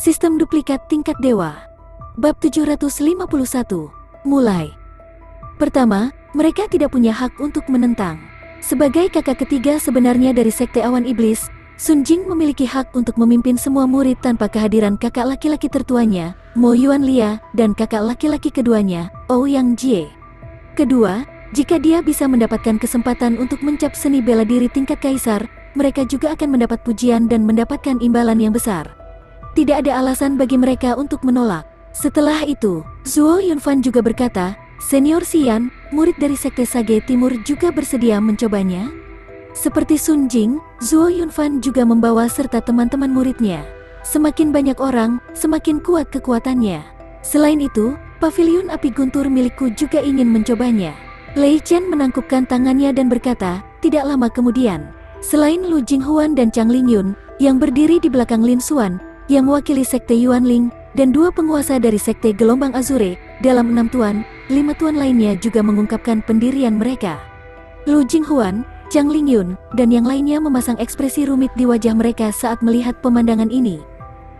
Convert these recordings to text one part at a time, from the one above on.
Sistem duplikat tingkat dewa. Bab 751. Mulai. Pertama, mereka tidak punya hak untuk menentang. Sebagai kakak ketiga sebenarnya dari Sekte Awan Iblis, Sun Jing memiliki hak untuk memimpin semua murid tanpa kehadiran kakak laki-laki tertuanya, Mo Yuanlia, dan kakak laki-laki keduanya, Ouyang Jie. Kedua, jika dia bisa mendapatkan kesempatan untuk mencap seni bela diri tingkat kaisar, mereka juga akan mendapat pujian dan mendapatkan imbalan yang besar. Tidak ada alasan bagi mereka untuk menolak. Setelah itu, Zuo Yunfan juga berkata, Senior Xian, murid dari Sekte Sage Timur juga bersedia mencobanya. Seperti Sun Jing, Zuo Yunfan juga membawa serta teman-teman muridnya. Semakin banyak orang, semakin kuat kekuatannya. Selain itu, pavilion api guntur milikku juga ingin mencobanya. Lei Chen menangkupkan tangannya dan berkata, tidak lama kemudian. Selain Lu Jinghuan dan Chang Lingyun, yang berdiri di belakang Lin Xuan, yang mewakili Sekte Yuanling, dan dua penguasa dari Sekte Gelombang Azure, dalam 6 tuan, 5 tuan lainnya juga mengungkapkan pendirian mereka. Lu Jinghuan, Chang Lingyun, dan yang lainnya memasang ekspresi rumit di wajah mereka saat melihat pemandangan ini.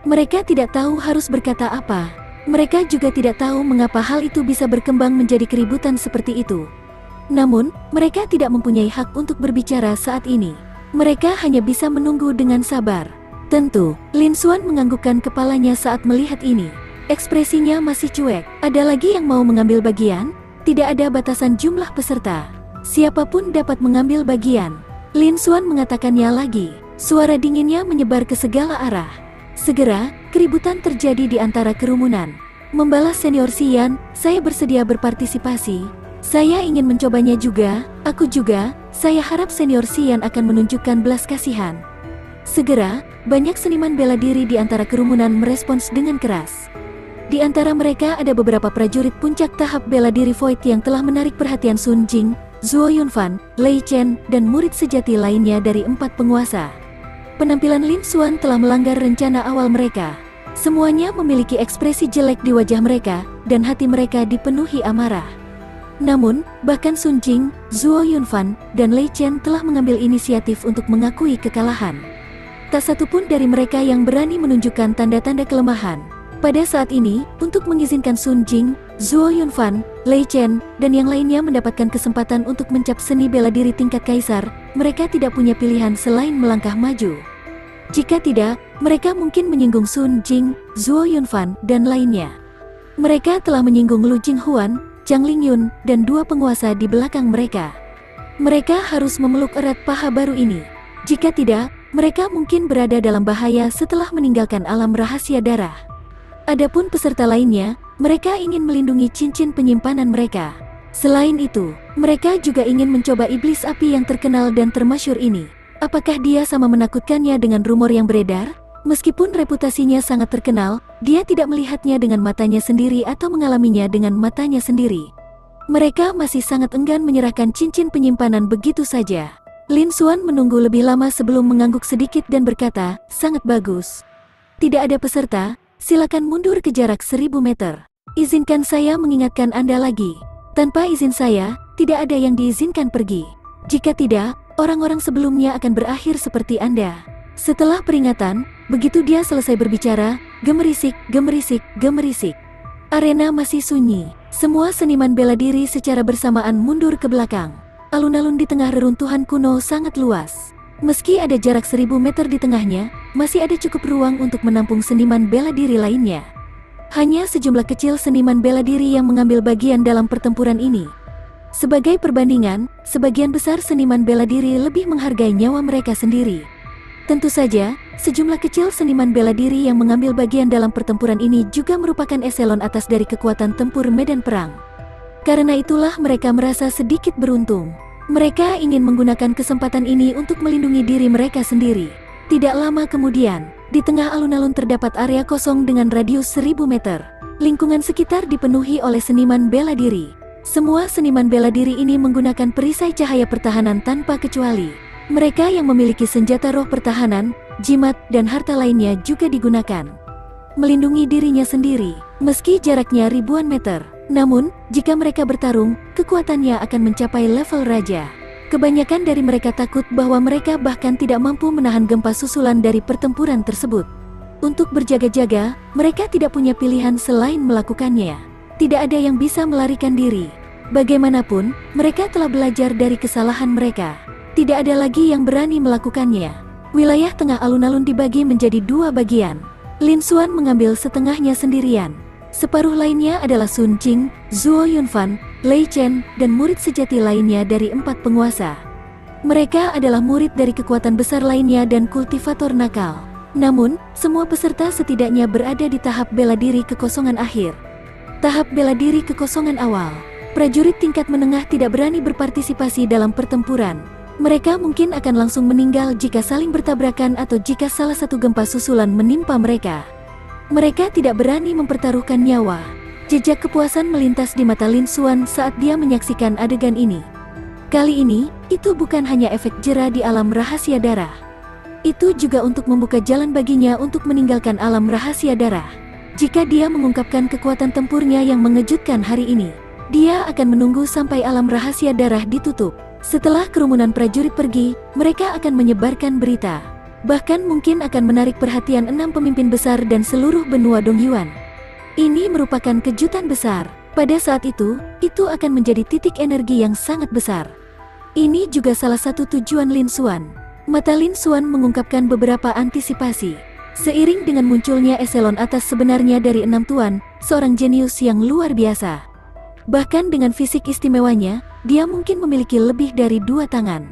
Mereka tidak tahu harus berkata apa. Mereka juga tidak tahu mengapa hal itu bisa berkembang menjadi keributan seperti itu. Namun, mereka tidak mempunyai hak untuk berbicara saat ini. Mereka hanya bisa menunggu dengan sabar. Tentu, Lin Xuan menganggukkan kepalanya saat melihat ini. Ekspresinya masih cuek. Ada lagi yang mau mengambil bagian? Tidak ada batasan jumlah peserta. Siapapun dapat mengambil bagian. Lin Xuan mengatakannya lagi. Suara dinginnya menyebar ke segala arah. Segera, keributan terjadi di antara kerumunan. Membalas Senior Xian, saya bersedia berpartisipasi. Saya ingin mencobanya juga, aku juga. Saya harap Senior Xian akan menunjukkan belas kasihan. Segera, banyak seniman bela diri di antara kerumunan merespons dengan keras. Di antara mereka ada beberapa prajurit puncak tahap bela diri Void yang telah menarik perhatian Sun Jing, Zuo Yunfan, Lei Chen, dan murid sejati lainnya dari 4 penguasa. Penampilan Lin Xuan telah melanggar rencana awal mereka. Semuanya memiliki ekspresi jelek di wajah mereka, dan hati mereka dipenuhi amarah. Namun, bahkan Sun Jing, Zuo Yunfan, dan Lei Chen telah mengambil inisiatif untuk mengakui kekalahan. Tak satu pun dari mereka yang berani menunjukkan tanda-tanda kelemahan. Pada saat ini, untuk mengizinkan Sun Jing, Zuo Yunfan, Lei Chen, dan yang lainnya mendapatkan kesempatan untuk mencap seni bela diri tingkat kaisar, mereka tidak punya pilihan selain melangkah maju. Jika tidak, mereka mungkin menyinggung Sun Jing, Zuo Yunfan, dan lainnya. Mereka telah menyinggung Lu Jinghuan, Chang Lingyun, dan 2 penguasa di belakang mereka. Mereka harus memeluk erat paha baru ini. Jika tidak, mereka mungkin berada dalam bahaya setelah meninggalkan alam rahasia darah. Adapun peserta lainnya, mereka ingin melindungi cincin penyimpanan mereka. Selain itu, mereka juga ingin mencoba iblis api yang terkenal dan termasyhur ini. Apakah dia sama menakutkannya dengan rumor yang beredar? Meskipun reputasinya sangat terkenal, dia tidak melihatnya dengan matanya sendiri atau mengalaminya dengan matanya sendiri. Mereka masih sangat enggan menyerahkan cincin penyimpanan begitu saja. Lin Xuan menunggu lebih lama sebelum mengangguk sedikit dan berkata, sangat bagus. Tidak ada peserta, silakan mundur ke jarak 1000 meter. Izinkan saya mengingatkan Anda lagi. Tanpa izin saya, tidak ada yang diizinkan pergi. Jika tidak, orang-orang sebelumnya akan berakhir seperti Anda. Setelah peringatan, begitu dia selesai berbicara, gemerisik, gemerisik, gemerisik. Arena masih sunyi. Semua seniman bela diri secara bersamaan mundur ke belakang. Alun-alun di tengah reruntuhan kuno sangat luas. Meski ada jarak 1000 meter di tengahnya, masih ada cukup ruang untuk menampung seniman bela diri lainnya. Hanya sejumlah kecil seniman bela diri yang mengambil bagian dalam pertempuran ini. Sebagai perbandingan, sebagian besar seniman bela diri lebih menghargai nyawa mereka sendiri. Tentu saja, sejumlah kecil seniman bela diri yang mengambil bagian dalam pertempuran ini juga merupakan eselon atas dari kekuatan tempur medan perang. Karena itulah mereka merasa sedikit beruntung. Mereka ingin menggunakan kesempatan ini untuk melindungi diri mereka sendiri. Tidak lama kemudian, di tengah alun-alun terdapat area kosong dengan radius 1000 meter. Lingkungan sekitar dipenuhi oleh seniman bela diri. Semua seniman bela diri ini menggunakan perisai cahaya pertahanan tanpa kecuali. Mereka yang memiliki senjata roh pertahanan, jimat, dan harta lainnya juga digunakan. Melindungi dirinya sendiri, meski jaraknya ribuan meter. Namun, jika mereka bertarung, kekuatannya akan mencapai level raja. Kebanyakan dari mereka takut bahwa mereka bahkan tidak mampu menahan gempa susulan dari pertempuran tersebut. Untuk berjaga-jaga, mereka tidak punya pilihan selain melakukannya. Tidak ada yang bisa melarikan diri. Bagaimanapun, mereka telah belajar dari kesalahan mereka. Tidak ada lagi yang berani melakukannya. Wilayah tengah alun-alun dibagi menjadi dua bagian. Lin Xuan mengambil setengahnya sendirian. Separuh lainnya adalah Sun Jing, Zhuo Yunfan, Lei Chen, dan murid sejati lainnya dari 4 penguasa. Mereka adalah murid dari kekuatan besar lainnya dan kultivator nakal. Namun, semua peserta setidaknya berada di tahap bela diri kekosongan akhir. Tahap bela diri kekosongan awal. Prajurit tingkat menengah tidak berani berpartisipasi dalam pertempuran. Mereka mungkin akan langsung meninggal jika saling bertabrakan atau jika salah satu gempa susulan menimpa mereka. Mereka tidak berani mempertaruhkan nyawa. Jejak kepuasan melintas di mata Lin Xuan saat dia menyaksikan adegan ini. Kali ini, itu bukan hanya efek jera di alam rahasia darah. Itu juga untuk membuka jalan baginya untuk meninggalkan alam rahasia darah. Jika dia mengungkapkan kekuatan tempurnya yang mengejutkan hari ini, dia akan menunggu sampai alam rahasia darah ditutup. Setelah kerumunan prajurit pergi, mereka akan menyebarkan berita. Bahkan mungkin akan menarik perhatian 6 pemimpin besar dan seluruh benua Dongyuan. Ini merupakan kejutan besar. Pada saat itu akan menjadi titik energi yang sangat besar. Ini juga salah satu tujuan Lin Xuan. Mata Lin Xuan mengungkapkan beberapa antisipasi. Seiring dengan munculnya eselon atas sebenarnya dari 6 tuan, seorang jenius yang luar biasa. Bahkan dengan fisik istimewanya, dia mungkin memiliki lebih dari 2 tangan.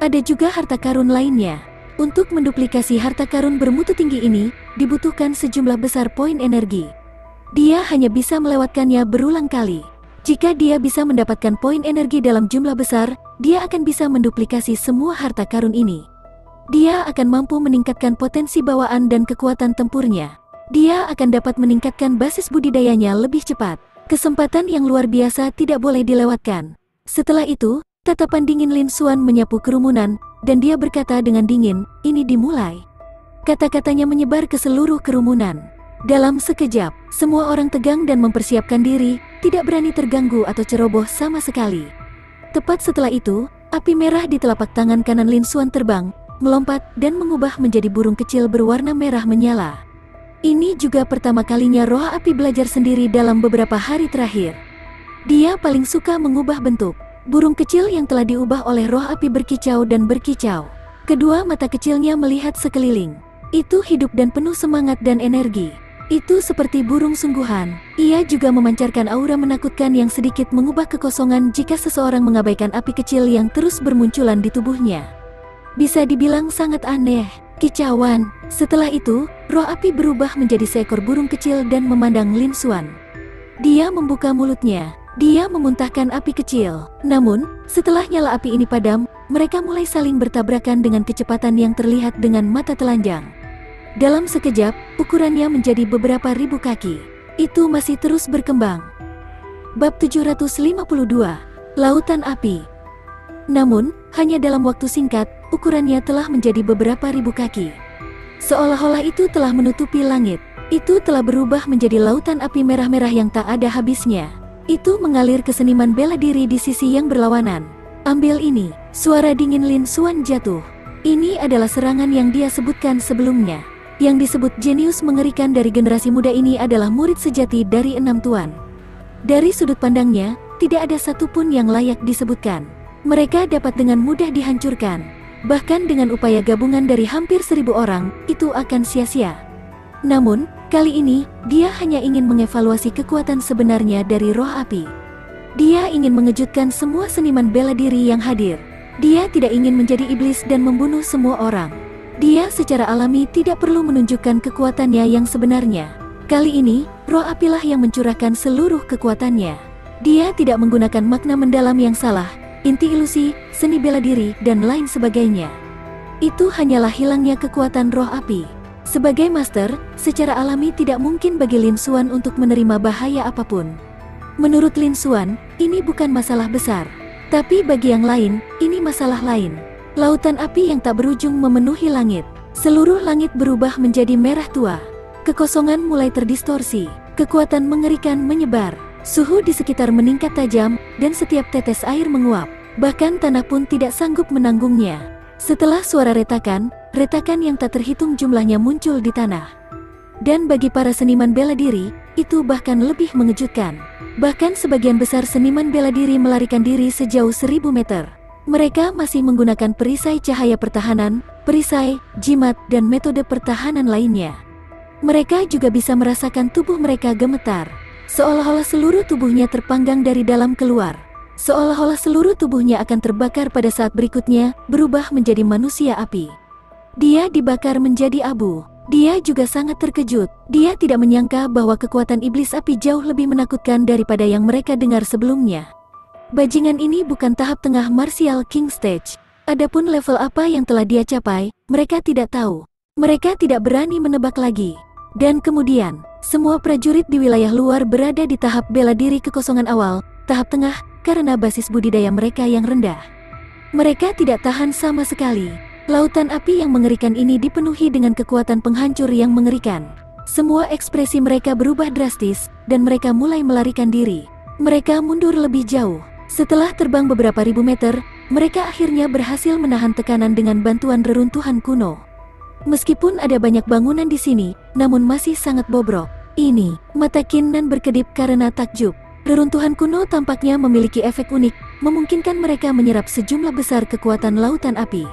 Ada juga harta karun lainnya. Untuk menduplikasi harta karun bermutu tinggi ini, dibutuhkan sejumlah besar poin energi. Dia hanya bisa melewatkannya berulang kali. Jika dia bisa mendapatkan poin energi dalam jumlah besar, dia akan bisa menduplikasi semua harta karun ini. Dia akan mampu meningkatkan potensi bawaan dan kekuatan tempurnya. Dia akan dapat meningkatkan basis budidayanya lebih cepat. Kesempatan yang luar biasa tidak boleh dilewatkan. Setelah itu, tatapan dingin Lin Xuan menyapu kerumunan, dan dia berkata dengan dingin, "Ini dimulai." Kata-katanya menyebar ke seluruh kerumunan. Dalam sekejap, semua orang tegang dan mempersiapkan diri, tidak berani terganggu atau ceroboh sama sekali. Tepat setelah itu, api merah di telapak tangan kanan Lin Xuan terbang, melompat, dan mengubah menjadi burung kecil berwarna merah menyala. Ini juga pertama kalinya roh api belajar sendiri dalam beberapa hari terakhir. Dia paling suka mengubah bentuk. Burung kecil yang telah diubah oleh roh api berkicau dan berkicau. Kedua mata kecilnya melihat sekeliling. Itu hidup dan penuh semangat dan energi. Itu seperti burung sungguhan. Ia juga memancarkan aura menakutkan yang sedikit mengubah kekosongan jika seseorang mengabaikan api kecil yang terus bermunculan di tubuhnya. Bisa dibilang sangat aneh. Kicauan. Setelah itu, roh api berubah menjadi seekor burung kecil dan memandang Lin Xuan. Dia membuka mulutnya. Dia memuntahkan api kecil. Namun, setelah nyala api ini padam, mereka mulai saling bertabrakan dengan kecepatan yang terlihat dengan mata telanjang. Dalam sekejap, ukurannya menjadi beberapa ribu kaki. Itu masih terus berkembang. Bab 752, Lautan Api. Namun, hanya dalam waktu singkat, ukurannya telah menjadi beberapa ribu kaki. Seolah-olah itu telah menutupi langit. Itu telah berubah menjadi lautan api merah-merah yang tak ada habisnya. Itu mengalir ke seniman bela diri di sisi yang berlawanan. Ambil ini, suara dingin Lin Xuan jatuh. Ini adalah serangan yang dia sebutkan sebelumnya. Yang disebut jenius mengerikan dari generasi muda ini adalah murid sejati dari 6 tuan. Dari sudut pandangnya, tidak ada satupun yang layak disebutkan. Mereka dapat dengan mudah dihancurkan. Bahkan dengan upaya gabungan dari hampir 1000 orang, itu akan sia-sia. Namun, kali ini, dia hanya ingin mengevaluasi kekuatan sebenarnya dari roh api. Dia ingin mengejutkan semua seniman bela diri yang hadir. Dia tidak ingin menjadi iblis dan membunuh semua orang. Dia secara alami tidak perlu menunjukkan kekuatannya yang sebenarnya. Kali ini, roh apilah yang mencurahkan seluruh kekuatannya. Dia tidak menggunakan makna mendalam yang salah, inti ilusi, seni bela diri, dan lain sebagainya. Itu hanyalah hilangnya kekuatan roh api. Sebagai master, secara alami tidak mungkin bagi Lin Xuan untuk menerima bahaya apapun. Menurut Lin Xuan, ini bukan masalah besar. Tapi bagi yang lain, ini masalah lain. Lautan api yang tak berujung memenuhi langit. Seluruh langit berubah menjadi merah tua. Kekosongan mulai terdistorsi. Kekuatan mengerikan menyebar. Suhu di sekitar meningkat tajam, dan setiap tetes air menguap. Bahkan tanah pun tidak sanggup menanggungnya. Setelah suara retakan yang tak terhitung jumlahnya muncul di tanah. Dan bagi para seniman bela diri, itu bahkan lebih mengejutkan. Bahkan sebagian besar seniman bela diri melarikan diri sejauh 1000 meter. Mereka masih menggunakan perisai cahaya pertahanan, perisai, jimat, dan metode pertahanan lainnya. Mereka juga bisa merasakan tubuh mereka gemetar, seolah-olah seluruh tubuhnya terpanggang dari dalam keluar. Seolah-olah seluruh tubuhnya akan terbakar pada saat berikutnya, berubah menjadi manusia api. Dia dibakar menjadi abu. Dia juga sangat terkejut. Dia tidak menyangka bahwa kekuatan iblis api jauh lebih menakutkan daripada yang mereka dengar sebelumnya. Bajingan ini bukan tahap tengah Martial King Stage. Adapun level apa yang telah dia capai, mereka tidak tahu. Mereka tidak berani menebak lagi. Dan kemudian, semua prajurit di wilayah luar berada di tahap bela diri kekosongan awal, tahap tengah, karena basis budidaya mereka yang rendah. Mereka tidak tahan sama sekali. Lautan api yang mengerikan ini dipenuhi dengan kekuatan penghancur yang mengerikan. Semua ekspresi mereka berubah drastis, dan mereka mulai melarikan diri. Mereka mundur lebih jauh. Setelah terbang beberapa ribu meter, mereka akhirnya berhasil menahan tekanan dengan bantuan reruntuhan kuno. Meskipun ada banyak bangunan di sini, namun masih sangat bobrok. Ini, mata Kinnan berkedip karena takjub. Reruntuhan kuno tampaknya memiliki efek unik, memungkinkan mereka menyerap sejumlah besar kekuatan lautan api.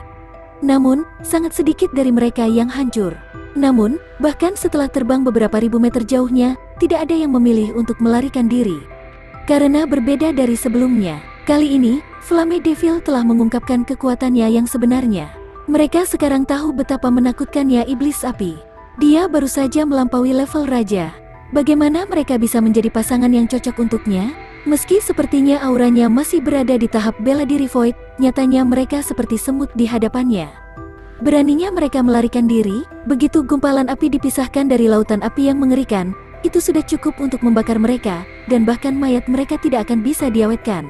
Namun, sangat sedikit dari mereka yang hancur. Namun, bahkan setelah terbang beberapa ribu meter jauhnya, tidak ada yang memilih untuk melarikan diri. Karena berbeda dari sebelumnya, kali ini, Flame Devil telah mengungkapkan kekuatannya yang sebenarnya. Mereka sekarang tahu betapa menakutkannya iblis api. Dia baru saja melampaui level raja. Bagaimana mereka bisa menjadi pasangan yang cocok untuknya? Meski sepertinya auranya masih berada di tahap bela diri Void, nyatanya mereka seperti semut di hadapannya. Beraninya mereka melarikan diri, begitu gumpalan api dipisahkan dari lautan api yang mengerikan, itu sudah cukup untuk membakar mereka, dan bahkan mayat mereka tidak akan bisa diawetkan.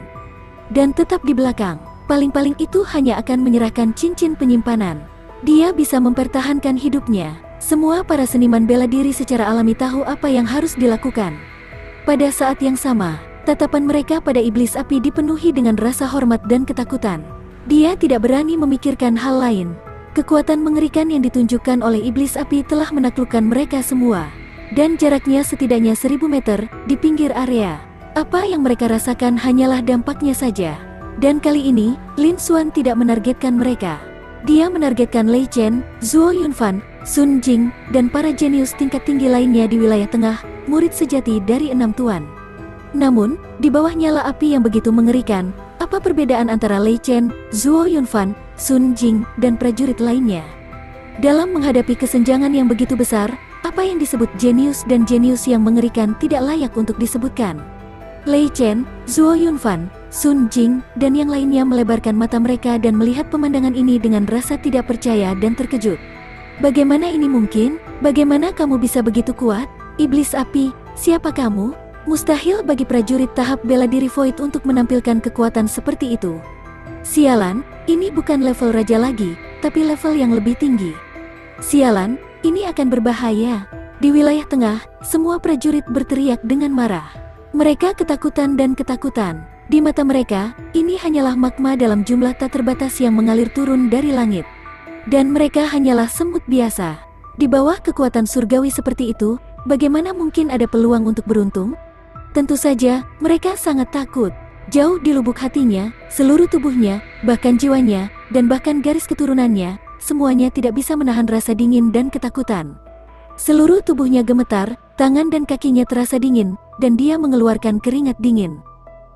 Dan tetap di belakang, paling-paling itu hanya akan menyerahkan cincin penyimpanan. Dia bisa mempertahankan hidupnya. Semua para seniman bela diri secara alami tahu apa yang harus dilakukan. Pada saat yang sama, tatapan mereka pada iblis api dipenuhi dengan rasa hormat dan ketakutan. Dia tidak berani memikirkan hal lain. Kekuatan mengerikan yang ditunjukkan oleh iblis api telah menaklukkan mereka semua. Dan jaraknya setidaknya 1000 meter di pinggir area. Apa yang mereka rasakan hanyalah dampaknya saja. Dan kali ini, Lin Xuan tidak menargetkan mereka. Dia menargetkan Lei Chen, Zhuo Yunfan, Sun Jing, dan para jenius tingkat tinggi lainnya di wilayah tengah, murid sejati dari 6 tuan. Namun, di bawah nyala api yang begitu mengerikan, apa perbedaan antara Lei Chen, Zhuo Yunfan, Sun Jing, dan prajurit lainnya? Dalam menghadapi kesenjangan yang begitu besar, apa yang disebut jenius dan jenius yang mengerikan tidak layak untuk disebutkan. Lei Chen, Zhuo Yunfan, Sun Jing, dan yang lainnya melebarkan mata mereka dan melihat pemandangan ini dengan rasa tidak percaya dan terkejut. Bagaimana ini mungkin? Bagaimana kamu bisa begitu kuat? Iblis api, siapa kamu? Mustahil bagi prajurit tahap bela diri Void untuk menampilkan kekuatan seperti itu. Sialan, ini bukan level raja lagi, tapi level yang lebih tinggi. Sialan, ini akan berbahaya. Di wilayah tengah, semua prajurit berteriak dengan marah. Mereka ketakutan dan ketakutan. Di mata mereka, ini hanyalah magma dalam jumlah tak terbatas yang mengalir turun dari langit. Dan mereka hanyalah semut biasa. Di bawah kekuatan surgawi seperti itu, bagaimana mungkin ada peluang untuk beruntung? Tentu saja, mereka sangat takut. Jauh di lubuk hatinya, seluruh tubuhnya, bahkan jiwanya, dan bahkan garis keturunannya, semuanya tidak bisa menahan rasa dingin dan ketakutan. Seluruh tubuhnya gemetar, tangan dan kakinya terasa dingin, dan dia mengeluarkan keringat dingin.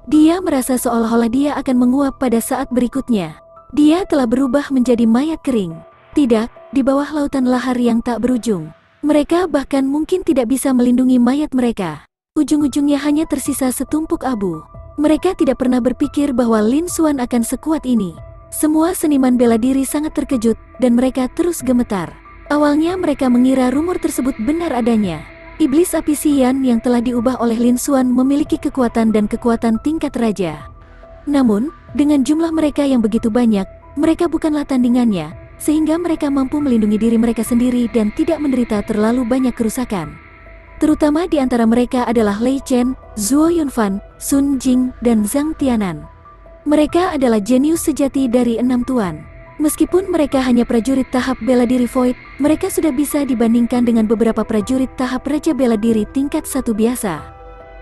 Dia merasa seolah-olah dia akan menguap pada saat berikutnya. Dia telah berubah menjadi mayat kering. Tidak, di bawah lautan lahar yang tak berujung. Mereka bahkan mungkin tidak bisa melindungi mayat mereka. Ujung-ujungnya hanya tersisa setumpuk abu. Mereka tidak pernah berpikir bahwa Lin Xuan akan sekuat ini. Semua seniman bela diri sangat terkejut, dan mereka terus gemetar. Awalnya mereka mengira rumor tersebut benar adanya. Iblis api Xian yang telah diubah oleh Lin Xuan memiliki kekuatan dan kekuatan tingkat raja. Namun, dengan jumlah mereka yang begitu banyak, mereka bukanlah tandingannya, sehingga mereka mampu melindungi diri mereka sendiri dan tidak menderita terlalu banyak kerusakan. Terutama di antara mereka adalah Lei Chen, Zhuo Yunfan, Sun Jing, dan Zhang Tianan. Mereka adalah jenius sejati dari 6 tuan. Meskipun mereka hanya prajurit tahap bela diri Void, mereka sudah bisa dibandingkan dengan beberapa prajurit tahap Raja Bela Diri tingkat 1 biasa.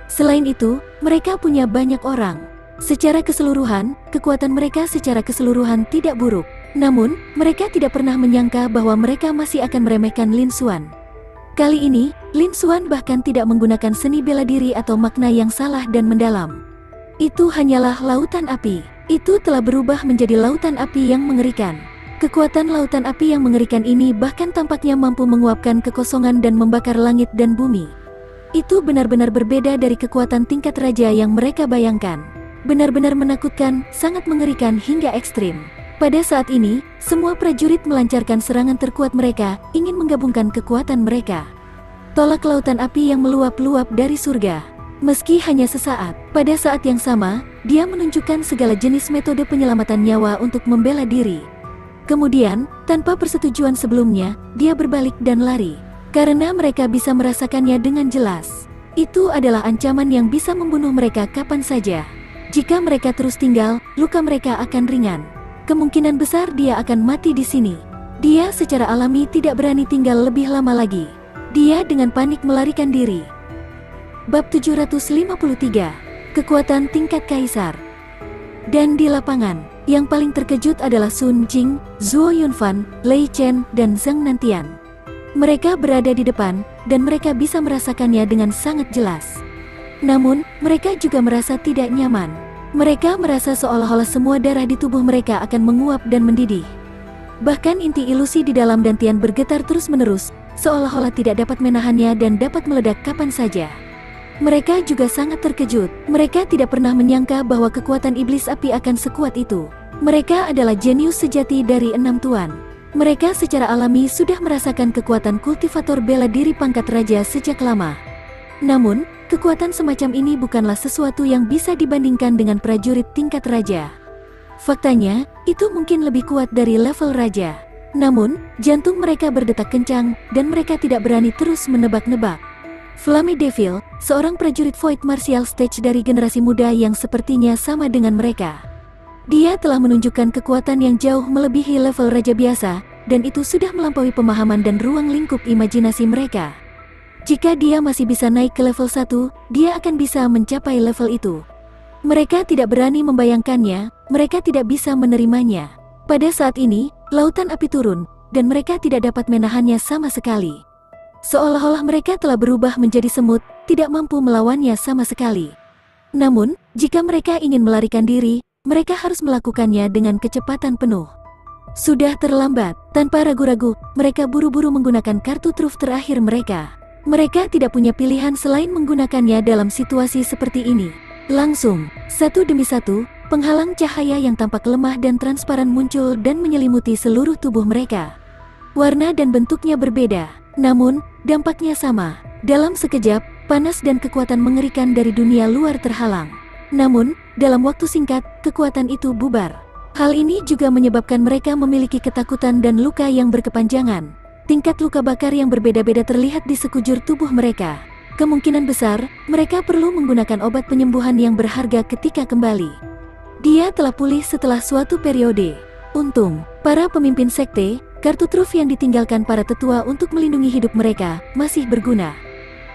Selain itu, mereka punya banyak orang. Secara keseluruhan, kekuatan mereka secara keseluruhan tidak buruk. Namun, mereka tidak pernah menyangka bahwa mereka masih akan meremehkan Lin Xuan. Kali ini, Lin Xuan bahkan tidak menggunakan seni bela diri atau makna yang salah dan mendalam. Itu hanyalah lautan api. Itu telah berubah menjadi lautan api yang mengerikan. Kekuatan lautan api yang mengerikan ini bahkan tampaknya mampu menguapkan kekosongan dan membakar langit dan bumi. Itu benar-benar berbeda dari kekuatan tingkat raja yang mereka bayangkan. Benar-benar menakutkan, sangat mengerikan hingga ekstrim. Pada saat ini, semua prajurit melancarkan serangan terkuat mereka, ingin menggabungkan kekuatan mereka. Tolak lautan api yang meluap-luap dari surga. Meski hanya sesaat, pada saat yang sama, dia menunjukkan segala jenis metode penyelamatan nyawa untuk membela diri. Kemudian, tanpa persetujuan sebelumnya, dia berbalik dan lari. Karena mereka bisa merasakannya dengan jelas. Itu adalah ancaman yang bisa membunuh mereka kapan saja. Jika mereka terus tinggal, luka mereka akan ringan. Kemungkinan besar dia akan mati di sini. Dia secara alami tidak berani tinggal lebih lama lagi. Dia dengan panik melarikan diri. Bab 753, Kekuatan Tingkat Kaisar. Dan di lapangan, yang paling terkejut adalah Sun Jing, Zhuo Yunfan, Lei Chen, dan Zhang Nantian. Mereka berada di depan, dan mereka bisa merasakannya dengan sangat jelas. Namun, mereka juga merasa tidak nyaman. Mereka merasa seolah-olah semua darah di tubuh mereka akan menguap dan mendidih. Bahkan inti ilusi di dalam dantian bergetar terus-menerus, seolah-olah tidak dapat menahannya dan dapat meledak kapan saja. Mereka juga sangat terkejut. Mereka tidak pernah menyangka bahwa kekuatan iblis api akan sekuat itu. Mereka adalah jenius sejati dari 6 tuan. Mereka secara alami sudah merasakan kekuatan kultivator bela diri pangkat raja sejak lama. Namun, kekuatan semacam ini bukanlah sesuatu yang bisa dibandingkan dengan prajurit tingkat raja. Faktanya, itu mungkin lebih kuat dari level raja. Namun, jantung mereka berdetak kencang, dan mereka tidak berani terus menebak-nebak. Flammy Devil, seorang prajurit Void Martial Stage dari generasi muda yang sepertinya sama dengan mereka. Dia telah menunjukkan kekuatan yang jauh melebihi level raja biasa, dan itu sudah melampaui pemahaman dan ruang lingkup imajinasi mereka. Jika dia masih bisa naik ke level 1, dia akan bisa mencapai level itu. Mereka tidak berani membayangkannya, mereka tidak bisa menerimanya. Pada saat ini, lautan api turun, dan mereka tidak dapat menahannya sama sekali. Seolah-olah mereka telah berubah menjadi semut, tidak mampu melawannya sama sekali. Namun, jika mereka ingin melarikan diri, mereka harus melakukannya dengan kecepatan penuh. Sudah terlambat, tanpa ragu-ragu, mereka buru-buru menggunakan kartu truf terakhir mereka. Mereka tidak punya pilihan selain menggunakannya dalam situasi seperti ini. Langsung, satu demi satu, penghalang cahaya yang tampak lemah dan transparan muncul dan menyelimuti seluruh tubuh mereka. Warna dan bentuknya berbeda, namun dampaknya sama. Dalam sekejap, panas dan kekuatan mengerikan dari dunia luar terhalang. Namun, dalam waktu singkat, kekuatan itu bubar. Hal ini juga menyebabkan mereka memiliki ketakutan dan luka yang berkepanjangan. Tingkat luka bakar yang berbeda-beda terlihat di sekujur tubuh mereka. Kemungkinan besar, mereka perlu menggunakan obat penyembuhan yang berharga ketika kembali. Dia telah pulih setelah suatu periode. Untung, para pemimpin sekte, kartu truf yang ditinggalkan para tetua untuk melindungi hidup mereka, masih berguna.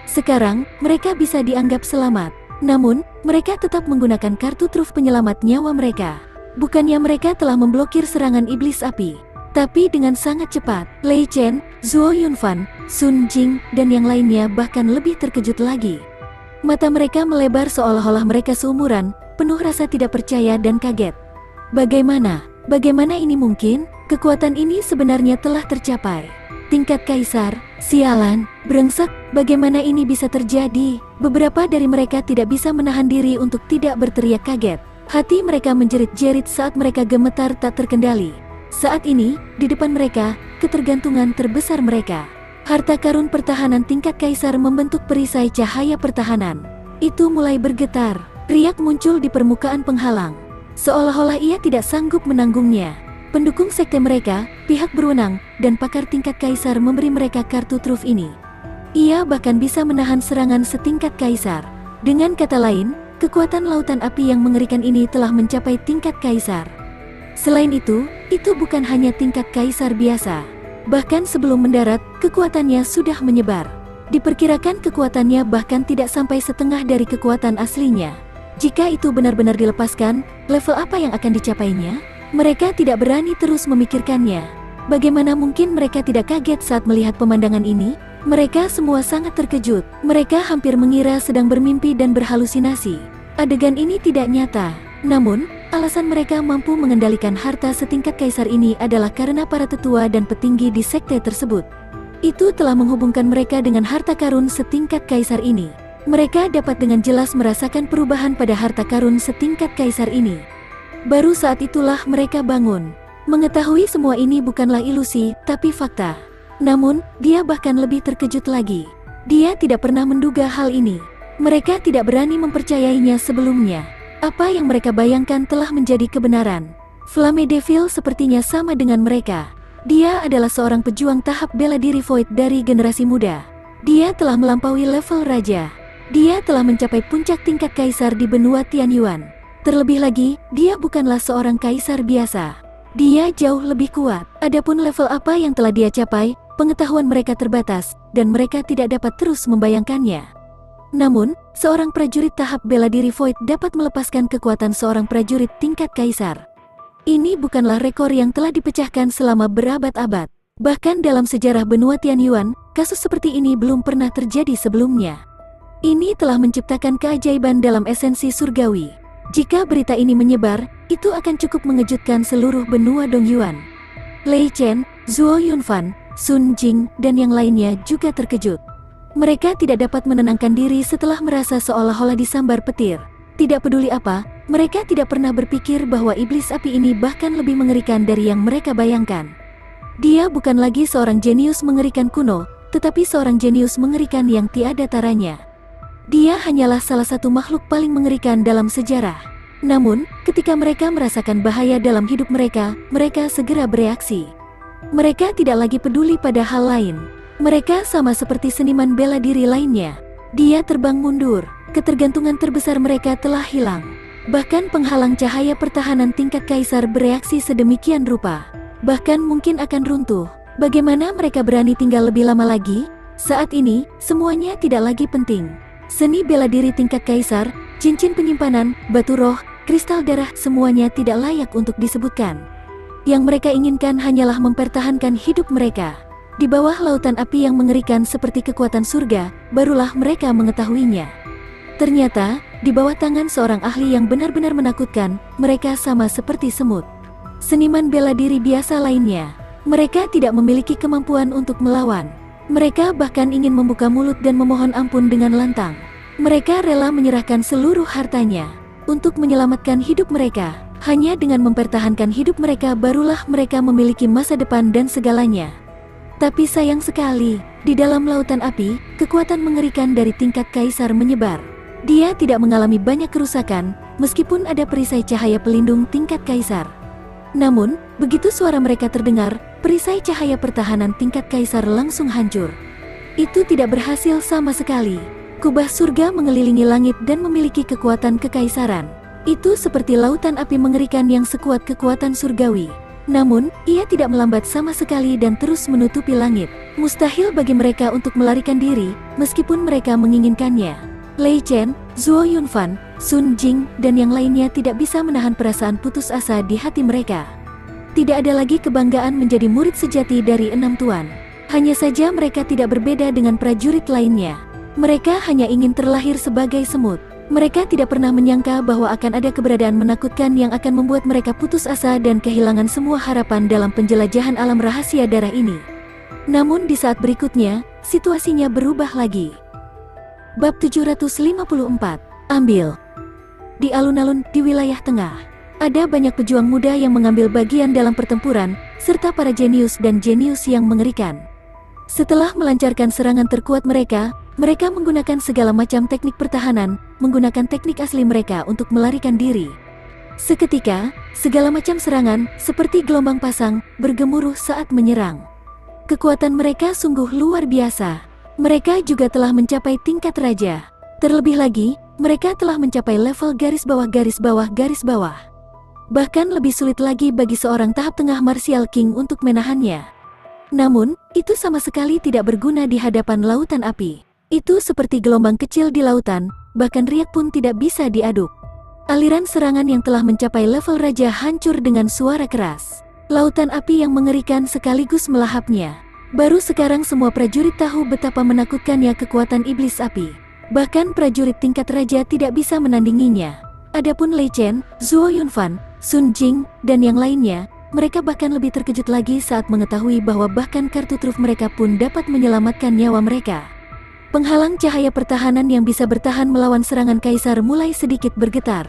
Sekarang, mereka bisa dianggap selamat. Namun, mereka tetap menggunakan kartu truf penyelamat nyawa mereka. Bukannya mereka telah memblokir serangan iblis api. Tapi dengan sangat cepat, Lei Chen, Zhuo Yunfan, Sun Jing, dan yang lainnya bahkan lebih terkejut lagi. Mata mereka melebar seolah-olah mereka seumuran, penuh rasa tidak percaya dan kaget. Bagaimana ini mungkin? Kekuatan ini sebenarnya telah tercapai. Tingkat kaisar, sialan, brengsek, bagaimana ini bisa terjadi? Beberapa dari mereka tidak bisa menahan diri untuk tidak berteriak kaget. Hati mereka menjerit-jerit saat mereka gemetar tak terkendali. Saat ini, di depan mereka, ketergantungan terbesar mereka. Harta karun pertahanan tingkat kaisar membentuk perisai cahaya pertahanan. Itu mulai bergetar, riak muncul di permukaan penghalang. Seolah-olah ia tidak sanggup menanggungnya. Pendukung sekte mereka, pihak berwenang, dan pakar tingkat kaisar memberi mereka kartu truf ini. Ia bahkan bisa menahan serangan setingkat kaisar. Dengan kata lain, kekuatan lautan api yang mengerikan ini telah mencapai tingkat kaisar. Selain itu bukan hanya tingkat kaisar biasa. Bahkan sebelum mendarat, kekuatannya sudah menyebar. Diperkirakan kekuatannya bahkan tidak sampai setengah dari kekuatan aslinya. Jika itu benar-benar dilepaskan, level apa yang akan dicapainya? Mereka tidak berani terus memikirkannya. Bagaimana mungkin mereka tidak kaget saat melihat pemandangan ini? Mereka semua sangat terkejut. Mereka hampir mengira sedang bermimpi dan berhalusinasi. Adegan ini tidak nyata. Namun, alasan mereka mampu mengendalikan harta setingkat kaisar ini adalah karena para tetua dan petinggi di sekte tersebut. Itu telah menghubungkan mereka dengan harta karun setingkat kaisar ini. Mereka dapat dengan jelas merasakan perubahan pada harta karun setingkat kaisar ini. Baru saat itulah mereka bangun. Mengetahui semua ini bukanlah ilusi, tapi fakta. Namun, dia bahkan lebih terkejut lagi. Dia tidak pernah menduga hal ini. Mereka tidak berani mempercayainya sebelumnya. Apa yang mereka bayangkan telah menjadi kebenaran. Flame Devil sepertinya sama dengan mereka. Dia adalah seorang pejuang tahap bela diri Void dari generasi muda. Dia telah melampaui level raja. Dia telah mencapai puncak tingkat kaisar di benua Tianyuan. Terlebih lagi, dia bukanlah seorang kaisar biasa. Dia jauh lebih kuat. Adapun level apa yang telah dia capai, pengetahuan mereka terbatas, dan mereka tidak dapat terus membayangkannya. Namun, seorang prajurit tahap bela diri Void dapat melepaskan kekuatan seorang prajurit tingkat kaisar. Ini bukanlah rekor yang telah dipecahkan selama berabad-abad. Bahkan dalam sejarah benua Tianyuan, kasus seperti ini belum pernah terjadi sebelumnya. Ini telah menciptakan keajaiban dalam esensi surgawi. Jika berita ini menyebar, itu akan cukup mengejutkan seluruh benua Dongyuan. Lei Chen, Zuo Yunfan, Sun Jing, dan yang lainnya juga terkejut. Mereka tidak dapat menenangkan diri setelah merasa seolah-olah disambar petir. Tidak peduli apa, mereka tidak pernah berpikir bahwa iblis api ini bahkan lebih mengerikan dari yang mereka bayangkan. Dia bukan lagi seorang jenius mengerikan kuno, tetapi seorang jenius mengerikan yang tiada taranya. Dia hanyalah salah satu makhluk paling mengerikan dalam sejarah. Namun, ketika mereka merasakan bahaya dalam hidup mereka, mereka segera bereaksi. Mereka tidak lagi peduli pada hal lain. Mereka sama seperti seniman bela diri lainnya. Dia terbang mundur. Ketergantungan terbesar mereka telah hilang. Bahkan penghalang cahaya pertahanan tingkat kaisar bereaksi sedemikian rupa. Bahkan mungkin akan runtuh. Bagaimana mereka berani tinggal lebih lama lagi? Saat ini, semuanya tidak lagi penting. Seni bela diri tingkat kaisar, cincin penyimpanan, batu roh, kristal darah, semuanya tidak layak untuk disebutkan. Yang mereka inginkan hanyalah mempertahankan hidup mereka. Di bawah lautan api yang mengerikan seperti kekuatan surga, barulah mereka mengetahuinya. Ternyata, di bawah tangan seorang ahli yang benar-benar menakutkan, mereka sama seperti semut. Seniman bela diri biasa lainnya. Mereka tidak memiliki kemampuan untuk melawan. Mereka bahkan ingin membuka mulut dan memohon ampun dengan lantang. Mereka rela menyerahkan seluruh hartanya untuk menyelamatkan hidup mereka. Hanya dengan mempertahankan hidup mereka barulah mereka memiliki masa depan dan segalanya. Tapi sayang sekali, di dalam lautan api, kekuatan mengerikan dari tingkat kaisar menyebar. Dia tidak mengalami banyak kerusakan, meskipun ada perisai cahaya pelindung tingkat kaisar. Namun, begitu suara mereka terdengar, perisai cahaya pertahanan tingkat kaisar langsung hancur. Itu tidak berhasil sama sekali. Kubah surga mengelilingi langit dan memiliki kekuatan kekaisaran. Itu seperti lautan api mengerikan yang sekuat kekuatan surgawi. Namun, ia tidak melambat sama sekali dan terus menutupi langit. Mustahil bagi mereka untuk melarikan diri, meskipun mereka menginginkannya. Lei Chen, Zuo Yunfan, Sun Jing, dan yang lainnya tidak bisa menahan perasaan putus asa di hati mereka. Tidak ada lagi kebanggaan menjadi murid sejati dari enam tuan. Hanya saja mereka tidak berbeda dengan prajurit lainnya. Mereka hanya ingin terlahir sebagai semut. Mereka tidak pernah menyangka bahwa akan ada keberadaan menakutkan yang akan membuat mereka putus asa dan kehilangan semua harapan dalam penjelajahan alam rahasia darah ini. Namun di saat berikutnya, situasinya berubah lagi. Bab 754, Ambil. Di alun-alun di wilayah tengah, ada banyak pejuang muda yang mengambil bagian dalam pertempuran, serta para jenius dan jenius yang mengerikan. Setelah melancarkan serangan terkuat mereka menggunakan segala macam teknik pertahanan, menggunakan teknik asli mereka untuk melarikan diri. Seketika, segala macam serangan, seperti gelombang pasang, bergemuruh saat menyerang. Kekuatan mereka sungguh luar biasa. Mereka juga telah mencapai tingkat raja. Terlebih lagi, mereka telah mencapai level garis bawah garis bawah garis bawah. Bahkan lebih sulit lagi bagi seorang tahap tengah Martial King untuk menahannya. Namun, itu sama sekali tidak berguna di hadapan lautan api. Itu seperti gelombang kecil di lautan, bahkan riak pun tidak bisa diaduk. Aliran serangan yang telah mencapai level raja hancur dengan suara keras. Lautan api yang mengerikan sekaligus melahapnya. Baru sekarang semua prajurit tahu betapa menakutkannya kekuatan iblis api. Bahkan prajurit tingkat raja tidak bisa menandinginya. Adapun Lei Chen, Zuo Yunfan, Sun Jing, dan yang lainnya, mereka bahkan lebih terkejut lagi saat mengetahui bahwa bahkan kartu truf mereka pun dapat menyelamatkan nyawa mereka. Penghalang cahaya pertahanan yang bisa bertahan melawan serangan kaisar mulai sedikit bergetar.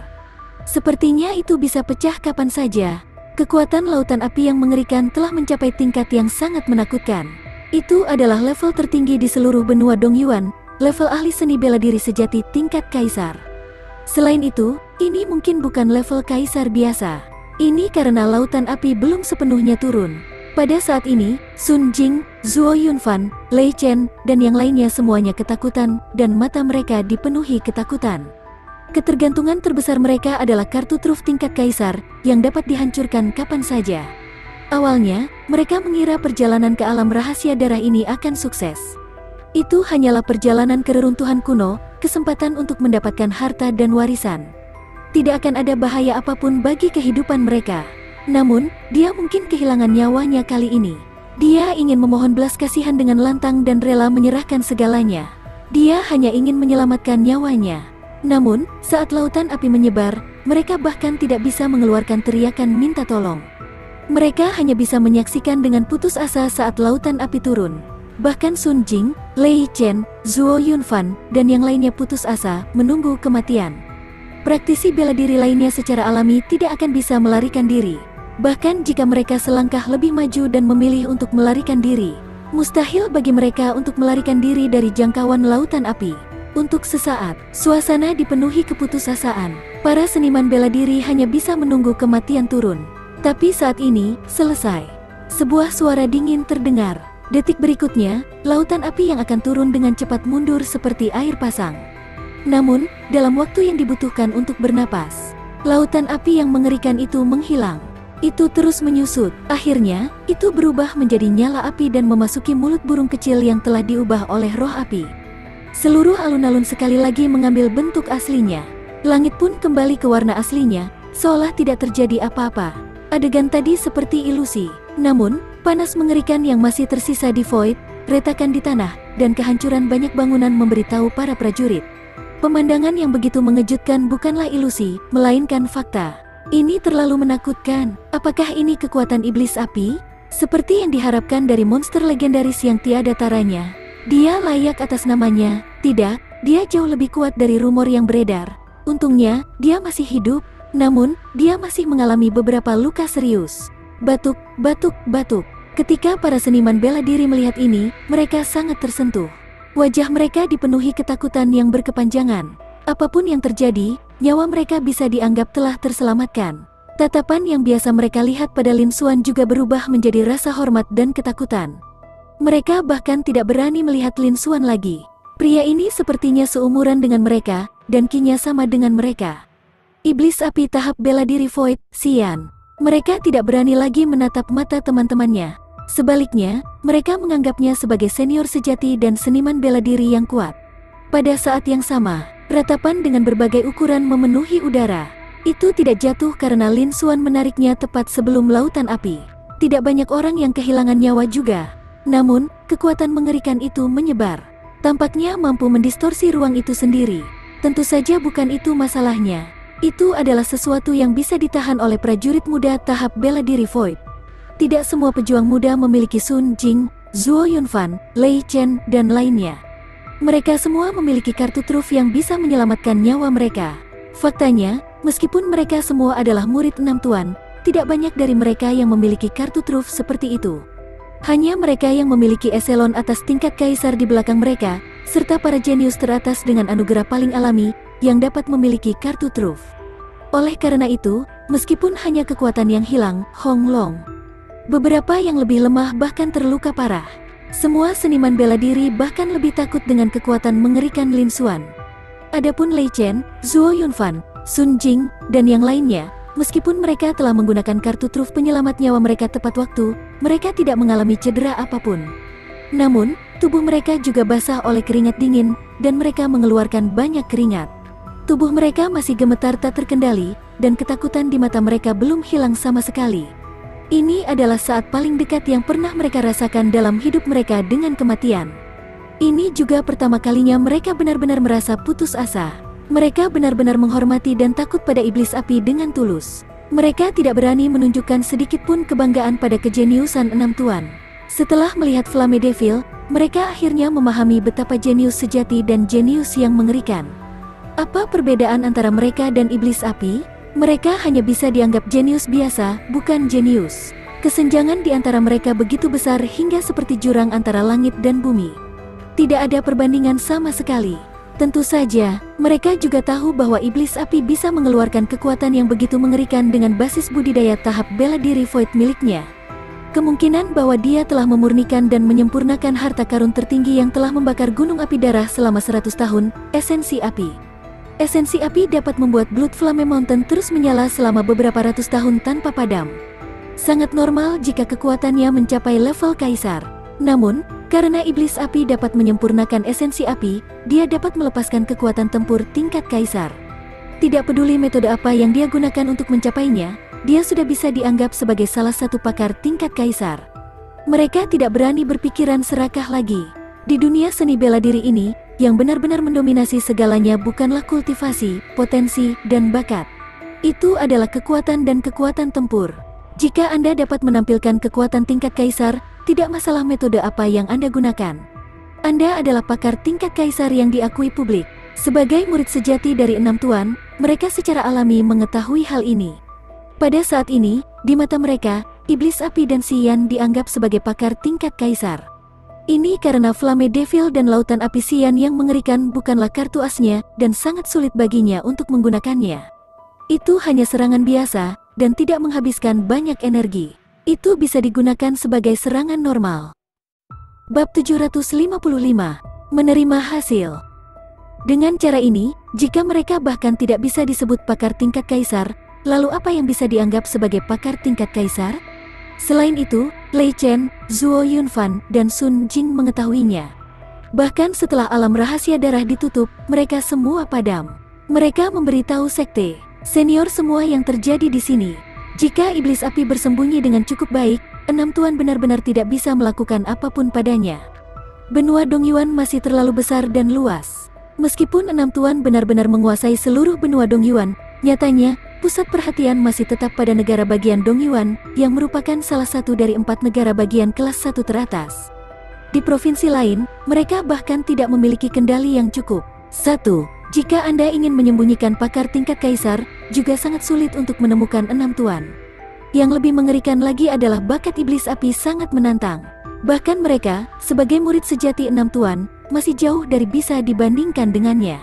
Sepertinya itu bisa pecah kapan saja. Kekuatan lautan api yang mengerikan telah mencapai tingkat yang sangat menakutkan. Itu adalah level tertinggi di seluruh benua Dongyuan, level ahli seni bela diri sejati tingkat kaisar. Selain itu, ini mungkin bukan level kaisar biasa. Ini karena lautan api belum sepenuhnya turun. Pada saat ini, Sun Jing, Zuo Yunfan, Lei Chen, dan yang lainnya semuanya ketakutan, dan mata mereka dipenuhi ketakutan. Ketergantungan terbesar mereka adalah kartu truf tingkat kaisar, yang dapat dihancurkan kapan saja. Awalnya, mereka mengira perjalanan ke alam rahasia darah ini akan sukses. Itu hanyalah perjalanan ke reruntuhan kuno, kesempatan untuk mendapatkan harta dan warisan. Tidak akan ada bahaya apapun bagi kehidupan mereka. Namun, dia mungkin kehilangan nyawanya kali ini. Dia ingin memohon belas kasihan dengan lantang dan rela menyerahkan segalanya. Dia hanya ingin menyelamatkan nyawanya. Namun, saat lautan api menyebar, mereka bahkan tidak bisa mengeluarkan teriakan minta tolong. Mereka hanya bisa menyaksikan dengan putus asa saat lautan api turun. Bahkan Sun Jing, Lei Chen, Zuo Yunfan, dan yang lainnya putus asa, menunggu kematian. Praktisi bela diri lainnya secara alami tidak akan bisa melarikan diri. Bahkan jika mereka selangkah lebih maju dan memilih untuk melarikan diri, mustahil bagi mereka untuk melarikan diri dari jangkauan lautan api. Untuk sesaat, suasana dipenuhi keputusasaan. Para seniman bela diri hanya bisa menunggu kematian turun. Tapi saat ini, selesai. Sebuah suara dingin terdengar. Detik berikutnya, lautan api yang akan turun dengan cepat mundur seperti air pasang. Namun, dalam waktu yang dibutuhkan untuk bernapas, lautan api yang mengerikan itu menghilang. Itu terus menyusut. Akhirnya, itu berubah menjadi nyala api dan memasuki mulut burung kecil yang telah diubah oleh roh api. Seluruh alun-alun sekali lagi mengambil bentuk aslinya. Langit pun kembali ke warna aslinya, seolah tidak terjadi apa-apa. Adegan tadi seperti ilusi. Namun, panas mengerikan yang masih tersisa di Void, retakan di tanah, dan kehancuran banyak bangunan memberitahu para prajurit. Pemandangan yang begitu mengejutkan bukanlah ilusi, melainkan fakta. Ini terlalu menakutkan. Apakah ini kekuatan iblis api? Seperti yang diharapkan dari monster legendaris yang tiada taranya. Dia layak atas namanya. Tidak, dia jauh lebih kuat dari rumor yang beredar. Untungnya, dia masih hidup. Namun, dia masih mengalami beberapa luka serius. Batuk, batuk, batuk. Ketika para seniman bela diri melihat ini, mereka sangat tersentuh. Wajah mereka dipenuhi ketakutan yang berkepanjangan. Apapun yang terjadi, nyawa mereka bisa dianggap telah terselamatkan. Tatapan yang biasa mereka lihat pada Lin Xuan juga berubah menjadi rasa hormat dan ketakutan. Mereka bahkan tidak berani melihat Lin Xuan lagi. Pria ini sepertinya seumuran dengan mereka, dan kinya sama dengan mereka. Iblis api tahap bela diri Void, Xian. Mereka tidak berani lagi menatap mata teman-temannya. Sebaliknya, mereka menganggapnya sebagai senior sejati dan seniman bela diri yang kuat. Pada saat yang sama, ratapan dengan berbagai ukuran memenuhi udara. Itu tidak jatuh karena Lin Xuan menariknya tepat sebelum lautan api. Tidak banyak orang yang kehilangan nyawa juga. Namun, kekuatan mengerikan itu menyebar. Tampaknya mampu mendistorsi ruang itu sendiri. Tentu saja bukan itu masalahnya. Itu adalah sesuatu yang bisa ditahan oleh prajurit muda tahap bela diri Void. Tidak semua pejuang muda memiliki Sun Jing, Zuo Yunfan, Lei Chen, dan lainnya. Mereka semua memiliki kartu truf yang bisa menyelamatkan nyawa mereka. Faktanya, meskipun mereka semua adalah murid enam tuan, tidak banyak dari mereka yang memiliki kartu truf seperti itu. Hanya mereka yang memiliki eselon atas tingkat kaisar di belakang mereka, serta para jenius teratas dengan anugerah paling alami, yang dapat memiliki kartu truf. Oleh karena itu, meskipun hanya kekuatan yang hilang, Hong Long. Beberapa yang lebih lemah bahkan terluka parah. Semua seniman bela diri bahkan lebih takut dengan kekuatan mengerikan Lin Xuan. Adapun Lei Chen, Zuo Yunfan, Sun Jing, dan yang lainnya, Meskipun mereka telah menggunakan kartu truf penyelamat nyawa mereka tepat waktu, mereka tidak mengalami cedera apapun. Namun, tubuh mereka juga basah oleh keringat dingin, dan mereka mengeluarkan banyak keringat. Tubuh mereka masih gemetar tak terkendali, dan ketakutan di mata mereka belum hilang sama sekali. Ini adalah saat paling dekat yang pernah mereka rasakan dalam hidup mereka dengan kematian. Ini juga pertama kalinya mereka benar-benar merasa putus asa. Mereka benar-benar menghormati dan takut pada iblis api dengan tulus. Mereka tidak berani menunjukkan sedikitpun kebanggaan pada kejeniusan enam tuan. Setelah melihat Flamme Devil, mereka akhirnya memahami betapa jenius sejati dan jenius yang mengerikan. Apa perbedaan antara mereka dan iblis api? Mereka hanya bisa dianggap jenius biasa, bukan jenius. Kesenjangan di antara mereka begitu besar hingga seperti jurang antara langit dan bumi. Tidak ada perbandingan sama sekali. Tentu saja, mereka juga tahu bahwa iblis api bisa mengeluarkan kekuatan yang begitu mengerikan dengan basis budidaya tahap bela diri void miliknya. Kemungkinan bahwa dia telah memurnikan dan menyempurnakan harta karun tertinggi yang telah membakar gunung api darah selama 100 tahun, esensi api. Esensi api dapat membuat Blood Flame Mountain terus menyala selama beberapa ratus tahun tanpa padam. Sangat normal jika kekuatannya mencapai level kaisar. Namun, karena iblis api dapat menyempurnakan esensi api, dia dapat melepaskan kekuatan tempur tingkat kaisar. Tidak peduli metode apa yang dia gunakan untuk mencapainya, dia sudah bisa dianggap sebagai salah satu pakar tingkat kaisar. Mereka tidak berani berpikiran serakah lagi. Di dunia seni bela diri ini, yang benar-benar mendominasi segalanya bukanlah kultivasi, potensi, dan bakat. Itu adalah kekuatan dan kekuatan tempur. Jika Anda dapat menampilkan kekuatan tingkat kaisar, tidak masalah metode apa yang Anda gunakan. Anda adalah pakar tingkat kaisar yang diakui publik. Sebagai murid sejati dari enam tuan, mereka secara alami mengetahui hal ini. Pada saat ini, di mata mereka, iblis api dan Xian dianggap sebagai pakar tingkat kaisar. Ini karena Flamme Devil dan lautan api Xian yang mengerikan bukanlah kartu asnya dan sangat sulit baginya untuk menggunakannya. Itu hanya serangan biasa dan tidak menghabiskan banyak energi. Itu bisa digunakan sebagai serangan normal. Bab 755. Menerima hasil. Dengan cara ini, jika mereka bahkan tidak bisa disebut pakar tingkat kaisar, lalu apa yang bisa dianggap sebagai pakar tingkat kaisar? Selain itu, Lei Chen, Zhuo Yunfan, dan Sun Jing mengetahuinya. Bahkan setelah alam rahasia darah ditutup, mereka semua padam. Mereka memberitahu sekte senior semua yang terjadi di sini. Jika iblis api bersembunyi dengan cukup baik, enam tuan benar-benar tidak bisa melakukan apapun padanya. Benua Dongyuan masih terlalu besar dan luas. Meskipun enam tuan benar-benar menguasai seluruh benua Dongyuan, nyatanya, pusat perhatian masih tetap pada negara bagian Dongyuan, yang merupakan salah satu dari 4 negara bagian kelas 1 teratas. Di provinsi lain, mereka bahkan tidak memiliki kendali yang cukup. 1. Jika Anda ingin menyembunyikan pakar tingkat kaisar, juga sangat sulit untuk menemukan enam tuan. Yang lebih mengerikan lagi adalah bakat iblis api sangat menantang. Bahkan mereka, sebagai murid sejati enam tuan, masih jauh dari bisa dibandingkan dengannya.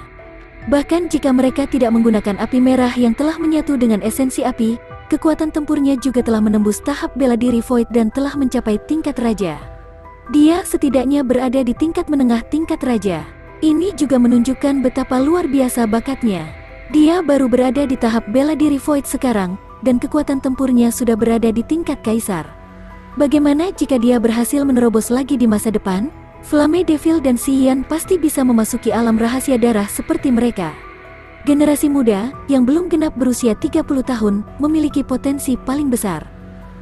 Bahkan jika mereka tidak menggunakan api merah yang telah menyatu dengan esensi api, kekuatan tempurnya juga telah menembus tahap bela diri void dan telah mencapai tingkat raja. Dia setidaknya berada di tingkat menengah tingkat raja. Ini juga menunjukkan betapa luar biasa bakatnya. Dia baru berada di tahap bela diri void sekarang, dan kekuatan tempurnya sudah berada di tingkat kaisar. Bagaimana jika dia berhasil menerobos lagi di masa depan? Flamme Devil dan Xian pasti bisa memasuki alam rahasia darah seperti mereka. Generasi muda, yang belum genap berusia 30 tahun, memiliki potensi paling besar.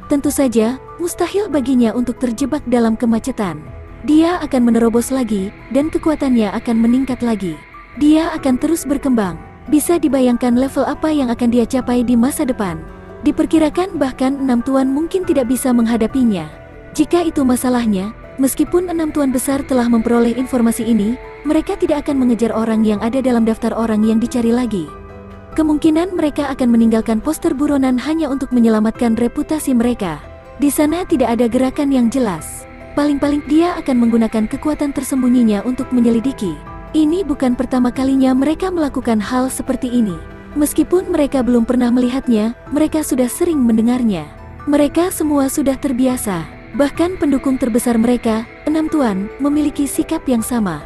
Tentu saja, mustahil baginya untuk terjebak dalam kemacetan. Dia akan menerobos lagi, dan kekuatannya akan meningkat lagi. Dia akan terus berkembang. Bisa dibayangkan level apa yang akan dia capai di masa depan. Diperkirakan bahkan enam tuan mungkin tidak bisa menghadapinya. Jika itu masalahnya, meskipun enam tuan besar telah memperoleh informasi ini, mereka tidak akan mengejar orang yang ada dalam daftar orang yang dicari lagi. Kemungkinan mereka akan meninggalkan poster buronan hanya untuk menyelamatkan reputasi mereka. Di sana tidak ada gerakan yang jelas. Paling-paling dia akan menggunakan kekuatan tersembunyinya untuk menyelidiki. Ini bukan pertama kalinya mereka melakukan hal seperti ini. Meskipun mereka belum pernah melihatnya, mereka sudah sering mendengarnya. Mereka semua sudah terbiasa. Bahkan pendukung terbesar mereka, enam tuan, memiliki sikap yang sama.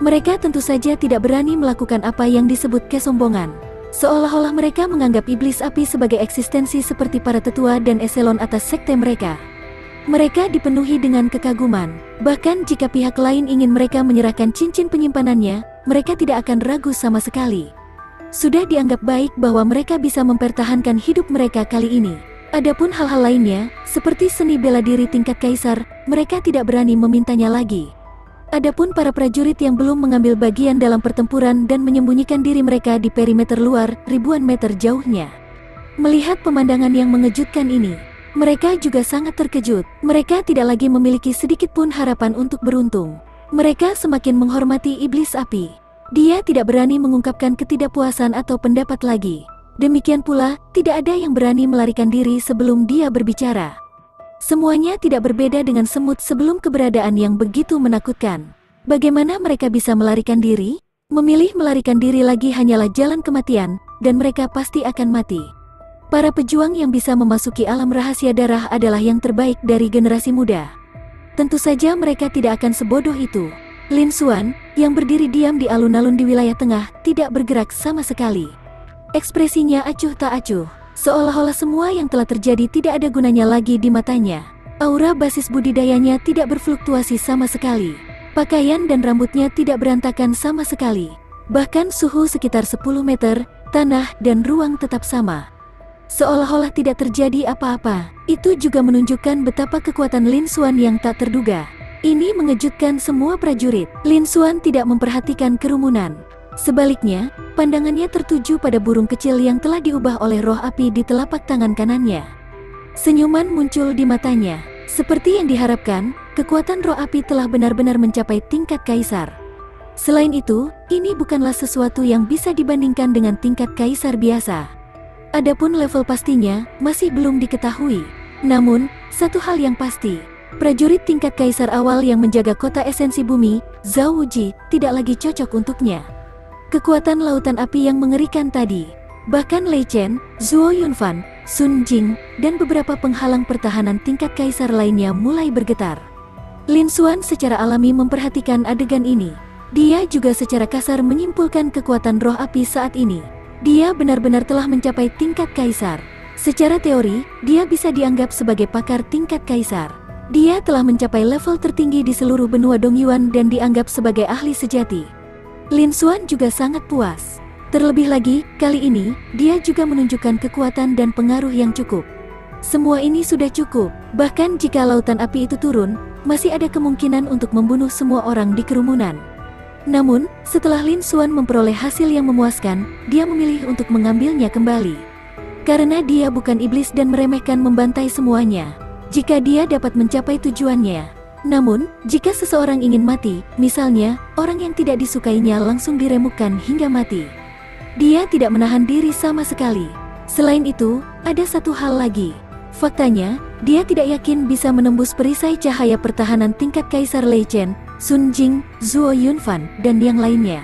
Mereka tentu saja tidak berani melakukan apa yang disebut kesombongan. Seolah-olah mereka menganggap iblis api sebagai eksistensi seperti para tetua dan eselon atas sekte mereka. Mereka dipenuhi dengan kekaguman. Bahkan jika pihak lain ingin mereka menyerahkan cincin penyimpanannya, mereka tidak akan ragu sama sekali. Sudah dianggap baik bahwa mereka bisa mempertahankan hidup mereka kali ini. Adapun hal-hal lainnya, seperti seni bela diri tingkat kaisar, mereka tidak berani memintanya lagi. Adapun para prajurit yang belum mengambil bagian dalam pertempuran dan menyembunyikan diri mereka di perimeter luar, ribuan meter jauhnya. Melihat pemandangan yang mengejutkan ini, mereka juga sangat terkejut. Mereka tidak lagi memiliki sedikit pun harapan untuk beruntung. Mereka semakin menghormati iblis api. Dia tidak berani mengungkapkan ketidakpuasan atau pendapat lagi. Demikian pula, tidak ada yang berani melarikan diri sebelum dia berbicara. Semuanya tidak berbeda dengan semut sebelum keberadaan yang begitu menakutkan. Bagaimana mereka bisa melarikan diri? Memilih melarikan diri lagi hanyalah jalan kematian, dan mereka pasti akan mati. Para pejuang yang bisa memasuki alam rahasia darah adalah yang terbaik dari generasi muda. Tentu saja mereka tidak akan sebodoh itu. Lin Xuan, yang berdiri diam di alun-alun di wilayah tengah, tidak bergerak sama sekali. Ekspresinya acuh tak acuh. Seolah-olah semua yang telah terjadi tidak ada gunanya lagi di matanya. Aura basis budidayanya tidak berfluktuasi sama sekali. Pakaian dan rambutnya tidak berantakan sama sekali. Bahkan suhu sekitar 10 meter, tanah dan ruang tetap sama. Seolah-olah tidak terjadi apa-apa. Itu juga menunjukkan betapa kekuatan Lin Xuan yang tak terduga. Ini mengejutkan semua prajurit. Lin Xuan tidak memperhatikan kerumunan. Sebaliknya, pandangannya tertuju pada burung kecil yang telah diubah oleh roh api di telapak tangan kanannya. Senyuman muncul di matanya. Seperti yang diharapkan, kekuatan roh api telah benar-benar mencapai tingkat kaisar. Selain itu, ini bukanlah sesuatu yang bisa dibandingkan dengan tingkat kaisar biasa. Adapun level pastinya, masih belum diketahui. Namun, satu hal yang pasti, prajurit tingkat kaisar awal yang menjaga kota esensi bumi, Zhao Wuji, tidak lagi cocok untuknya. Kekuatan lautan api yang mengerikan tadi, bahkan Lei Chen, Zhuo Yunfan, Sun Jing, dan beberapa penghalang pertahanan tingkat kaisar lainnya mulai bergetar. Lin Xuan secara alami memperhatikan adegan ini. Dia juga secara kasar menyimpulkan kekuatan roh api saat ini. Dia benar-benar telah mencapai tingkat kaisar. Secara teori, dia bisa dianggap sebagai pakar tingkat kaisar. Dia telah mencapai level tertinggi di seluruh benua Dongyuan dan dianggap sebagai ahli sejati. Lin Xuan juga sangat puas. Terlebih lagi, kali ini, dia juga menunjukkan kekuatan dan pengaruh yang cukup. Semua ini sudah cukup, bahkan jika lautan api itu turun, masih ada kemungkinan untuk membunuh semua orang di kerumunan. Namun, setelah Lin Xuan memperoleh hasil yang memuaskan, dia memilih untuk mengambilnya kembali. Karena dia bukan iblis dan meremehkan membantai semuanya. Jika dia dapat mencapai tujuannya. Namun, jika seseorang ingin mati, misalnya, orang yang tidak disukainya langsung diremukkan hingga mati. Dia tidak menahan diri sama sekali. Selain itu, ada satu hal lagi. Faktanya, dia tidak yakin bisa menembus perisai cahaya pertahanan tingkat Kaisar Lei Chen, Sun Jing, Zhuo Yunfan, dan yang lainnya.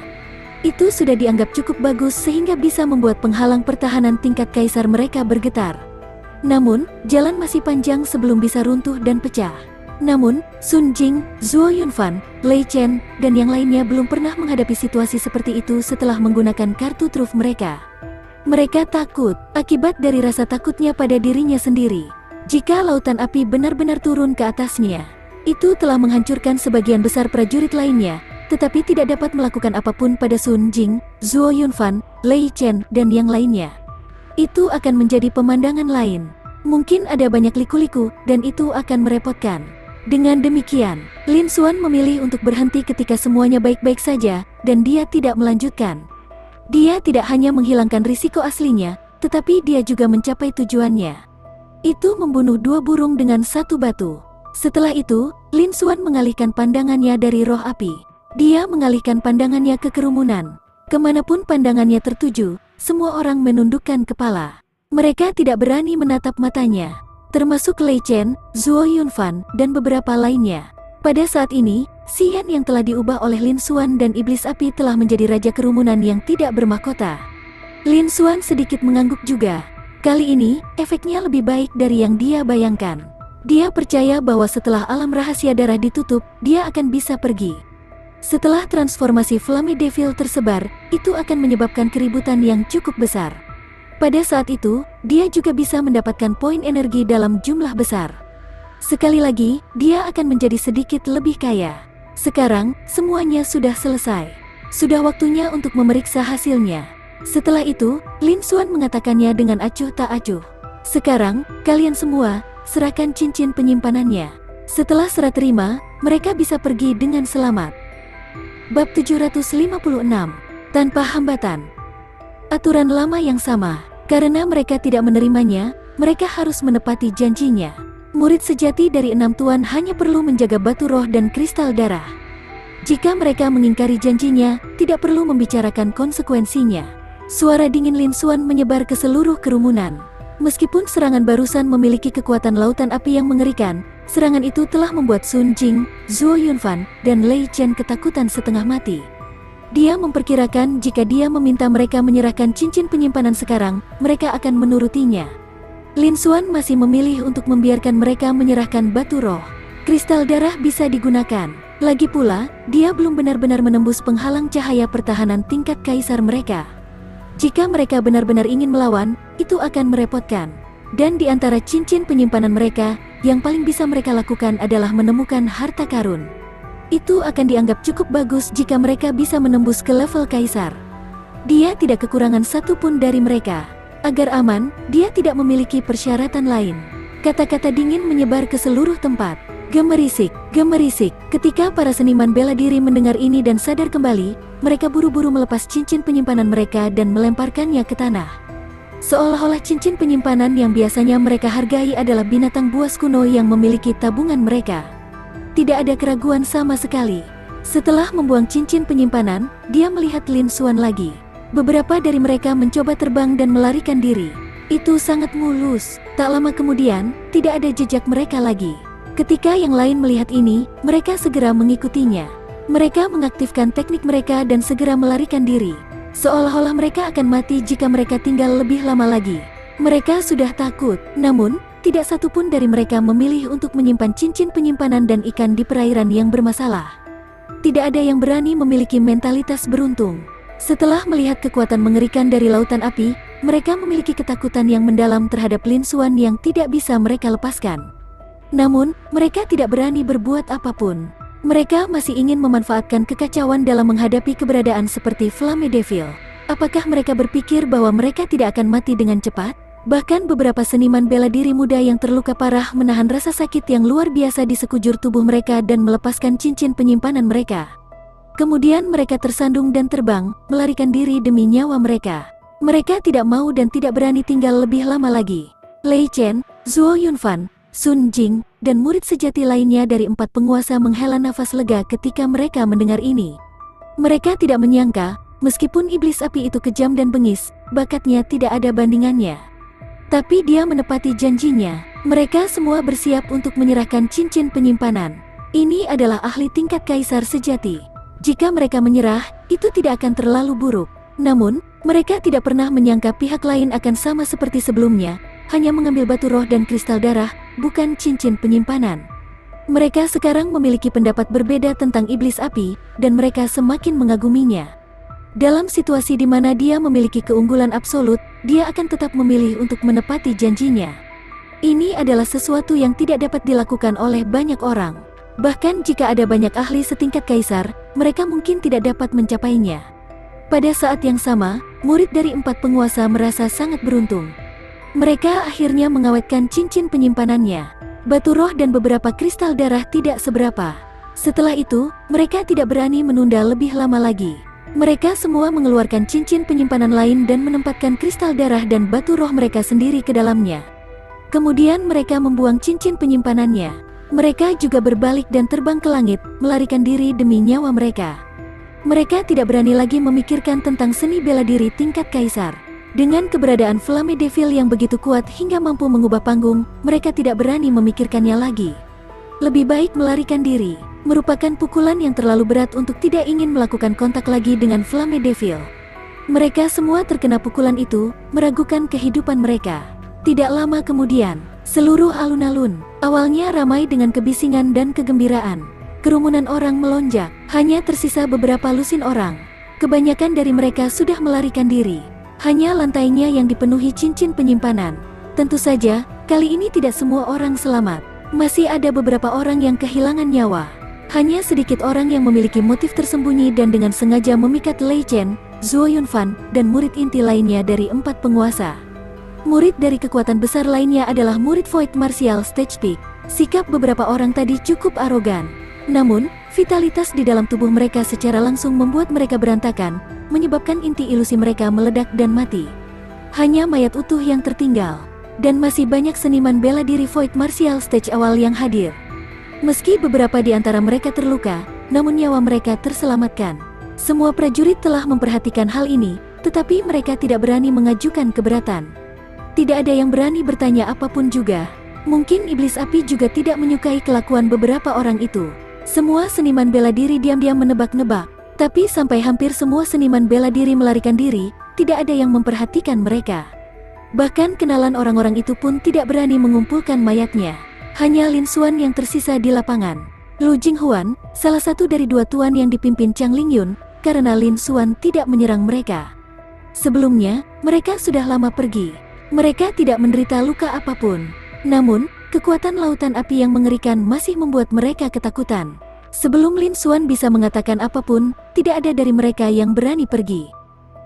Itu sudah dianggap cukup bagus sehingga bisa membuat penghalang pertahanan tingkat Kaisar mereka bergetar. Namun, jalan masih panjang sebelum bisa runtuh dan pecah. Namun, Sun Jing, Zhuo Yunfan, Lei Chen, dan yang lainnya belum pernah menghadapi situasi seperti itu setelah menggunakan kartu truf mereka. Mereka takut, akibat dari rasa takutnya pada dirinya sendiri. Jika lautan api benar-benar turun ke atasnya, itu telah menghancurkan sebagian besar prajurit lainnya, tetapi tidak dapat melakukan apapun pada Sun Jing, Zhuo Yunfan, Lei Chen, dan yang lainnya. Itu akan menjadi pemandangan lain. Mungkin ada banyak liku-liku, dan itu akan merepotkan. Dengan demikian, Lin Xuan memilih untuk berhenti ketika semuanya baik-baik saja, dan dia tidak melanjutkan. Dia tidak hanya menghilangkan risiko aslinya, tetapi dia juga mencapai tujuannya. Itu membunuh 2 burung dengan 1 batu. Setelah itu, Lin Xuan mengalihkan pandangannya dari roh api. Dia mengalihkan pandangannya ke kerumunan. Kemanapun pandangannya tertuju, semua orang menundukkan kepala. Mereka tidak berani menatap matanya. Termasuk Lei Chen, Zhuo Yunfan, dan beberapa lainnya. Pada saat ini, Xian yang telah diubah oleh Lin Xuan dan Iblis Api telah menjadi raja kerumunan yang tidak bermahkota. Lin Xuan sedikit mengangguk juga. Kali ini, efeknya lebih baik dari yang dia bayangkan. Dia percaya bahwa setelah alam rahasia darah ditutup, dia akan bisa pergi. Setelah transformasi Flame Devil tersebar, itu akan menyebabkan keributan yang cukup besar. Pada saat itu, dia juga bisa mendapatkan poin energi dalam jumlah besar. Sekali lagi, dia akan menjadi sedikit lebih kaya. Sekarang, semuanya sudah selesai. Sudah waktunya untuk memeriksa hasilnya. Setelah itu, Lin Xuan mengatakannya dengan acuh tak acuh. Sekarang, kalian semua, serahkan cincin penyimpanannya. Setelah serah terima, mereka bisa pergi dengan selamat. Bab 756. Tanpa hambatan. Aturan lama yang sama. Karena mereka tidak menerimanya, mereka harus menepati janjinya. Murid sejati dari 6 tuan hanya perlu menjaga batu roh dan kristal darah. Jika mereka mengingkari janjinya, tidak perlu membicarakan konsekuensinya. Suara dingin Lin Xuan menyebar ke seluruh kerumunan. Meskipun serangan barusan memiliki kekuatan lautan api yang mengerikan, serangan itu telah membuat Sun Jing, Zhuo Yunfan, dan Lei Chen ketakutan setengah mati. Dia memperkirakan jika dia meminta mereka menyerahkan cincin penyimpanan sekarang, mereka akan menurutinya. Lin Xuan masih memilih untuk membiarkan mereka menyerahkan batu roh. Kristal darah bisa digunakan. Lagi pula, dia belum benar-benar menembus penghalang cahaya pertahanan tingkat kaisar mereka. Jika mereka benar-benar ingin melawan, itu akan merepotkan. Dan di antara cincin penyimpanan mereka, yang paling bisa mereka lakukan adalah menemukan harta karun. Itu akan dianggap cukup bagus jika mereka bisa menembus ke level kaisar. Dia tidak kekurangan satu pun dari mereka. Agar aman, dia tidak memiliki persyaratan lain. Kata-kata dingin menyebar ke seluruh tempat. Gemerisik, gemerisik. Ketika para seniman bela diri mendengar ini dan sadar kembali, mereka buru-buru melepas cincin penyimpanan mereka dan melemparkannya ke tanah. Seolah-olah cincin penyimpanan yang biasanya mereka hargai adalah binatang buas kuno yang memiliki tabungan mereka. Tidak ada keraguan sama sekali. Setelah membuang cincin penyimpanan, dia melihat Lin Xuan lagi. Beberapa dari mereka mencoba terbang dan melarikan diri. Itu sangat mulus. Tak lama kemudian, tidak ada jejak mereka lagi. Ketika yang lain melihat ini, mereka segera mengikutinya. Mereka mengaktifkan teknik mereka dan segera melarikan diri. Seolah-olah mereka akan mati jika mereka tinggal lebih lama lagi. Mereka sudah takut, namun tidak satu pun dari mereka memilih untuk menyimpan cincin penyimpanan dan ikan di perairan yang bermasalah. Tidak ada yang berani memiliki mentalitas beruntung. Setelah melihat kekuatan mengerikan dari lautan api, mereka memiliki ketakutan yang mendalam terhadap Lin Xuan yang tidak bisa mereka lepaskan. Namun, mereka tidak berani berbuat apapun. Mereka masih ingin memanfaatkan kekacauan dalam menghadapi keberadaan seperti Flame Devil. Apakah mereka berpikir bahwa mereka tidak akan mati dengan cepat? Bahkan beberapa seniman bela diri muda yang terluka parah menahan rasa sakit yang luar biasa di sekujur tubuh mereka dan melepaskan cincin penyimpanan mereka. Kemudian mereka tersandung dan terbang, melarikan diri demi nyawa mereka. Mereka tidak mau dan tidak berani tinggal lebih lama lagi. Lei Chen, Zhuo Yunfan, Sun Jing, dan murid sejati lainnya dari 4 penguasa menghela nafas lega ketika mereka mendengar ini. Mereka tidak menyangka, meskipun iblis api itu kejam dan bengis, bakatnya tidak ada bandingannya. Tapi dia menepati janjinya. Mereka semua bersiap untuk menyerahkan cincin penyimpanan. Ini adalah ahli tingkat kaisar sejati. Jika mereka menyerah, itu tidak akan terlalu buruk. Namun, mereka tidak pernah menyangka pihak lain akan sama seperti sebelumnya, hanya mengambil batu roh dan kristal darah, bukan cincin penyimpanan. Mereka sekarang memiliki pendapat berbeda tentang iblis api, dan mereka semakin mengaguminya. Dalam situasi di mana dia memiliki keunggulan absolut, dia akan tetap memilih untuk menepati janjinya. Ini adalah sesuatu yang tidak dapat dilakukan oleh banyak orang. Bahkan jika ada banyak ahli setingkat kaisar, mereka mungkin tidak dapat mencapainya. Pada saat yang sama, murid dari 4 penguasa merasa sangat beruntung. Mereka akhirnya mengawetkan cincin penyimpanannya. Batu roh dan beberapa kristal darah tidak seberapa. Setelah itu, mereka tidak berani menunda lebih lama lagi. Mereka semua mengeluarkan cincin penyimpanan lain dan menempatkan kristal darah dan batu roh mereka sendiri ke dalamnya. Kemudian mereka membuang cincin penyimpanannya. Mereka juga berbalik dan terbang ke langit, melarikan diri demi nyawa mereka. Mereka tidak berani lagi memikirkan tentang seni bela diri tingkat kaisar. Dengan keberadaan Flame Devil yang begitu kuat hingga mampu mengubah panggung, mereka tidak berani memikirkannya lagi. Lebih baik melarikan diri. Merupakan pukulan yang terlalu berat untuk tidak ingin melakukan kontak lagi dengan Flame Devil. Mereka semua terkena pukulan itu, meragukan kehidupan mereka. Tidak lama kemudian, seluruh alun-alun, awalnya ramai dengan kebisingan dan kegembiraan. Kerumunan orang melonjak, hanya tersisa beberapa lusin orang. Kebanyakan dari mereka sudah melarikan diri. Hanya lantainya yang dipenuhi cincin penyimpanan. Tentu saja, kali ini tidak semua orang selamat. Masih ada beberapa orang yang kehilangan nyawa. Hanya sedikit orang yang memiliki motif tersembunyi dan dengan sengaja memikat Lei Chen, Zhuo Yunfan, dan murid inti lainnya dari 4 penguasa. Murid dari kekuatan besar lainnya adalah murid Void Martial Stage Peak. Sikap beberapa orang tadi cukup arogan. Namun, vitalitas di dalam tubuh mereka secara langsung membuat mereka berantakan, menyebabkan inti ilusi mereka meledak dan mati. Hanya mayat utuh yang tertinggal. Dan masih banyak seniman bela diri Void Martial Stage awal yang hadir. Meski beberapa di antara mereka terluka, namun nyawa mereka terselamatkan. Semua prajurit telah memperhatikan hal ini, tetapi mereka tidak berani mengajukan keberatan. Tidak ada yang berani bertanya apapun juga. Mungkin iblis api juga tidak menyukai kelakuan beberapa orang itu. Semua seniman bela diri diam-diam menebak-nebak, tapi sampai hampir semua seniman bela diri melarikan diri, tidak ada yang memperhatikan mereka. Bahkan kenalan orang-orang itu pun tidak berani mengumpulkan mayatnya. Hanya Lin Xuan yang tersisa di lapangan. Lu Jinghuan, salah satu dari 2 tuan yang dipimpin Chang Lingyun, karena Lin Xuan tidak menyerang mereka. Sebelumnya, mereka sudah lama pergi. Mereka tidak menderita luka apapun. Namun, kekuatan lautan api yang mengerikan masih membuat mereka ketakutan. Sebelum Lin Xuan bisa mengatakan apapun, tidak ada dari mereka yang berani pergi.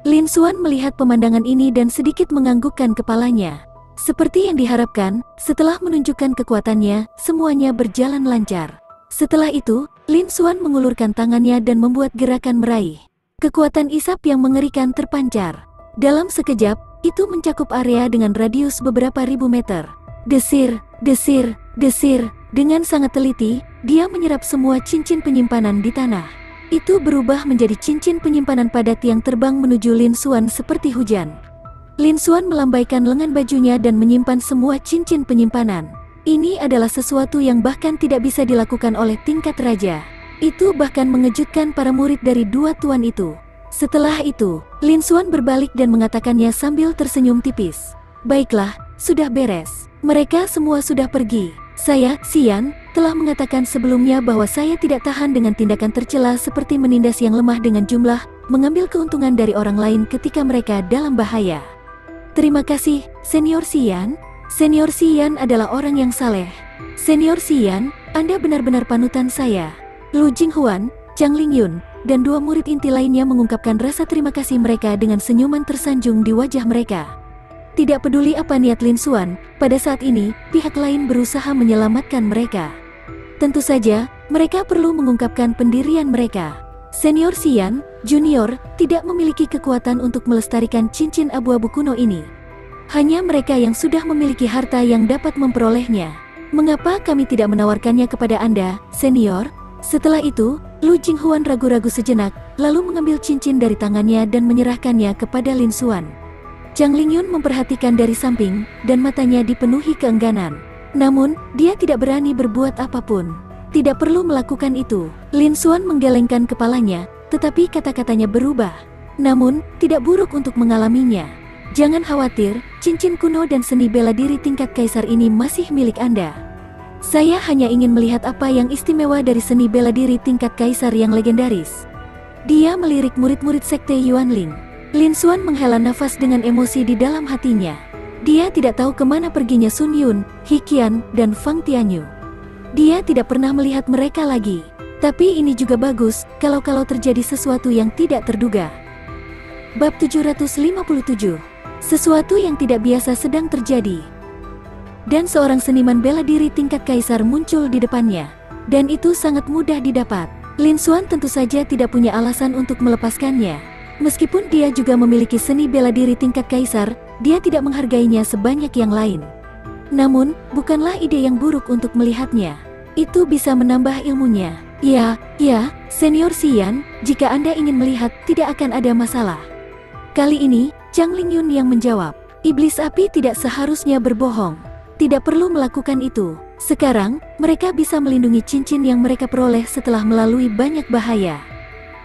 Lin Xuan melihat pemandangan ini dan sedikit menganggukkan kepalanya. Seperti yang diharapkan, setelah menunjukkan kekuatannya, semuanya berjalan lancar. Setelah itu, Lin Xuan mengulurkan tangannya dan membuat gerakan meraih. Kekuatan isap yang mengerikan terpancar. Dalam sekejap, itu mencakup area dengan radius beberapa ribu meter. Desir, desir, desir, dengan sangat teliti, dia menyerap semua cincin penyimpanan di tanah. Itu berubah menjadi cincin penyimpanan padat yang terbang menuju Lin Xuan seperti hujan. Lin Xuan melambaikan lengan bajunya dan menyimpan semua cincin penyimpanan. Ini adalah sesuatu yang bahkan tidak bisa dilakukan oleh tingkat raja. Itu bahkan mengejutkan para murid dari 2 tuan itu. Setelah itu, Lin Xuan berbalik dan mengatakannya sambil tersenyum tipis. Baiklah, sudah beres. Mereka semua sudah pergi. Saya, Xian, telah mengatakan sebelumnya bahwa saya tidak tahan dengan tindakan tercela seperti menindas yang lemah dengan jumlah, mengambil keuntungan dari orang lain ketika mereka dalam bahaya. Terima kasih, Senior Xian. Senior Xian adalah orang yang saleh. Senior Xian, Anda benar-benar panutan saya. Lu Jinghuan, Chang Lingyun, dan 2 murid inti lainnya mengungkapkan rasa terima kasih mereka dengan senyuman tersanjung di wajah mereka. Tidak peduli apa niat Lin Xuan, pada saat ini, pihak lain berusaha menyelamatkan mereka. Tentu saja, mereka perlu mengungkapkan pendirian mereka. Senior Xian, Junior, tidak memiliki kekuatan untuk melestarikan cincin abu-abu kuno ini. Hanya mereka yang sudah memiliki harta yang dapat memperolehnya. Mengapa kami tidak menawarkannya kepada Anda, Senior? Setelah itu, Lu Jinghuan ragu-ragu sejenak, lalu mengambil cincin dari tangannya dan menyerahkannya kepada Lin Xuan. Chang Lingyun memperhatikan dari samping, dan matanya dipenuhi keengganan. Namun, dia tidak berani berbuat apapun. Tidak perlu melakukan itu. Lin Xuan menggelengkan kepalanya, tetapi kata-katanya berubah. Namun, tidak buruk untuk mengalaminya. Jangan khawatir, cincin kuno dan seni bela diri tingkat kaisar ini masih milik Anda. Saya hanya ingin melihat apa yang istimewa dari seni bela diri tingkat kaisar yang legendaris. Dia melirik murid-murid sekte Yuanling. Lin Xuan menghela nafas dengan emosi di dalam hatinya. Dia tidak tahu kemana perginya Sun Yun, He Qian, dan Fang Tianyu. Dia tidak pernah melihat mereka lagi. Tapi ini juga bagus, kalau terjadi sesuatu yang tidak terduga. Bab 757. Sesuatu yang tidak biasa sedang terjadi. Dan seorang seniman bela diri tingkat kaisar muncul di depannya. Dan itu sangat mudah didapat. Lin Xuan tentu saja tidak punya alasan untuk melepaskannya. Meskipun dia juga memiliki seni bela diri tingkat kaisar, dia tidak menghargainya sebanyak yang lain. Namun, bukanlah ide yang buruk untuk melihatnya. Itu bisa menambah ilmunya. Ya, Senior Xian, jika Anda ingin melihat, tidak akan ada masalah. Kali ini, Chang Lingyun yang menjawab. Iblis api tidak seharusnya berbohong. Tidak perlu melakukan itu. Sekarang, mereka bisa melindungi cincin yang mereka peroleh setelah melalui banyak bahaya.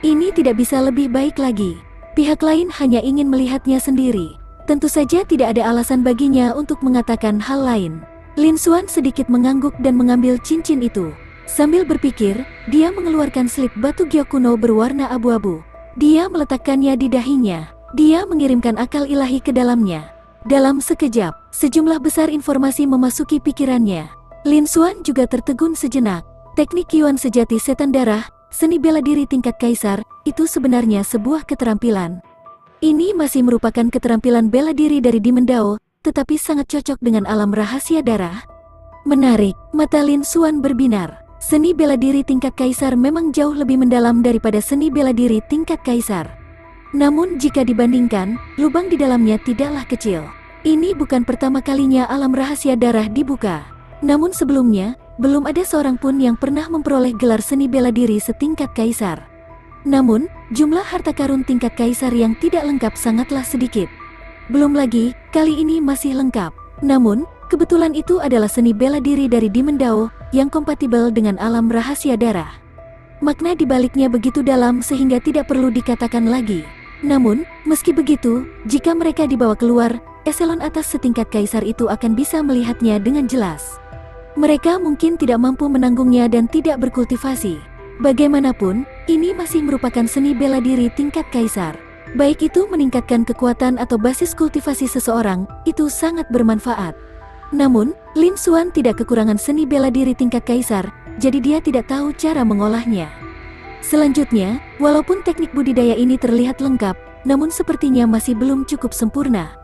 Ini tidak bisa lebih baik lagi. Pihak lain hanya ingin melihatnya sendiri. Tentu saja tidak ada alasan baginya untuk mengatakan hal lain. Lin Xuan sedikit mengangguk dan mengambil cincin itu. Sambil berpikir, dia mengeluarkan slip batu giok kuno berwarna abu-abu. Dia meletakkannya di dahinya. Dia mengirimkan akal ilahi ke dalamnya. Dalam sekejap, sejumlah besar informasi memasuki pikirannya. Lin Xuan juga tertegun sejenak. Teknik Yuan sejati setan darah, seni bela diri tingkat kaisar, itu sebenarnya sebuah keterampilan. Ini masih merupakan keterampilan bela diri dari Demon Dao, tetapi sangat cocok dengan alam rahasia darah. Menarik, mata Lin Xuan berbinar. Seni bela diri tingkat kaisar memang jauh lebih mendalam daripada seni bela diri tingkat kaisar. Namun jika dibandingkan, lubang di dalamnya tidaklah kecil. Ini bukan pertama kalinya alam rahasia darah dibuka. Namun sebelumnya, belum ada seorang pun yang pernah memperoleh gelar seni bela diri setingkat kaisar. Namun, jumlah harta karun tingkat kaisar yang tidak lengkap sangatlah sedikit. Belum lagi, kali ini masih lengkap. Namun, kebetulan itu adalah seni bela diri dari Demon Dao yang kompatibel dengan alam rahasia darah. Makna dibaliknya begitu dalam sehingga tidak perlu dikatakan lagi. Namun, meski begitu, jika mereka dibawa keluar, eselon atas setingkat kaisar itu akan bisa melihatnya dengan jelas. Mereka mungkin tidak mampu menanggungnya dan tidak berkultivasi. Bagaimanapun, ini masih merupakan seni bela diri tingkat kaisar. Baik itu meningkatkan kekuatan atau basis kultivasi seseorang, itu sangat bermanfaat. Namun, Lin Xuan tidak kekurangan seni bela diri tingkat kaisar, jadi dia tidak tahu cara mengolahnya. Selanjutnya, walaupun teknik budidaya ini terlihat lengkap, namun sepertinya masih belum cukup sempurna.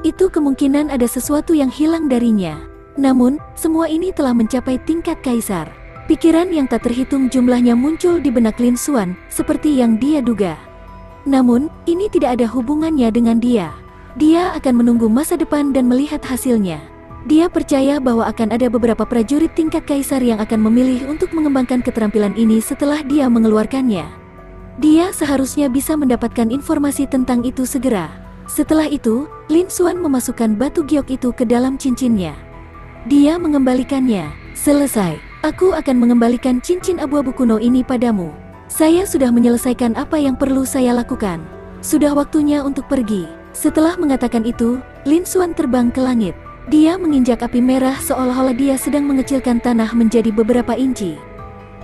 Itu kemungkinan ada sesuatu yang hilang darinya. Namun, semua ini telah mencapai tingkat kaisar. Pikiran yang tak terhitung jumlahnya muncul di benak Lin Xuan, seperti yang dia duga. Namun, ini tidak ada hubungannya dengan dia. Dia akan menunggu masa depan dan melihat hasilnya. Dia percaya bahwa akan ada beberapa prajurit tingkat kaisar yang akan memilih untuk mengembangkan keterampilan ini setelah dia mengeluarkannya. Dia seharusnya bisa mendapatkan informasi tentang itu segera. Setelah itu, Lin Xuan memasukkan batu giok itu ke dalam cincinnya. Dia mengembalikannya. Selesai. Aku akan mengembalikan cincin abu-abu kuno ini padamu. Saya sudah menyelesaikan apa yang perlu saya lakukan. Sudah waktunya untuk pergi. Setelah mengatakan itu, Lin Xuan terbang ke langit. Dia menginjak api merah seolah-olah dia sedang mengecilkan tanah menjadi beberapa inci.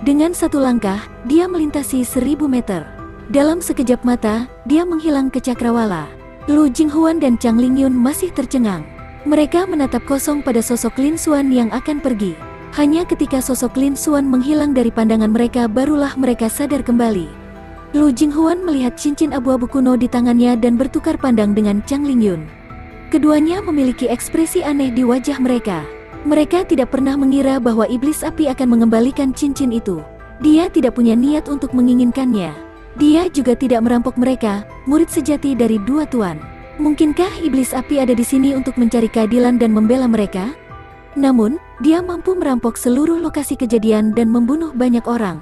Dengan satu langkah, dia melintasi 1000 meter. Dalam sekejap mata, dia menghilang ke cakrawala. Lu Jinghuan dan Chang Lingyun masih tercengang. Mereka menatap kosong pada sosok Lin Xuan yang akan pergi. Hanya ketika sosok Lin Xuan menghilang dari pandangan mereka barulah mereka sadar kembali. Lu Jinghuan melihat cincin abu-abu kuno di tangannya dan bertukar pandang dengan Chang Lingyun. Keduanya memiliki ekspresi aneh di wajah mereka. Mereka tidak pernah mengira bahwa iblis api akan mengembalikan cincin itu. Dia tidak punya niat untuk menginginkannya. Dia juga tidak merampok mereka, murid sejati dari dua tuan. Mungkinkah iblis api ada di sini untuk mencari keadilan dan membela mereka? Namun, dia mampu merampok seluruh lokasi kejadian dan membunuh banyak orang.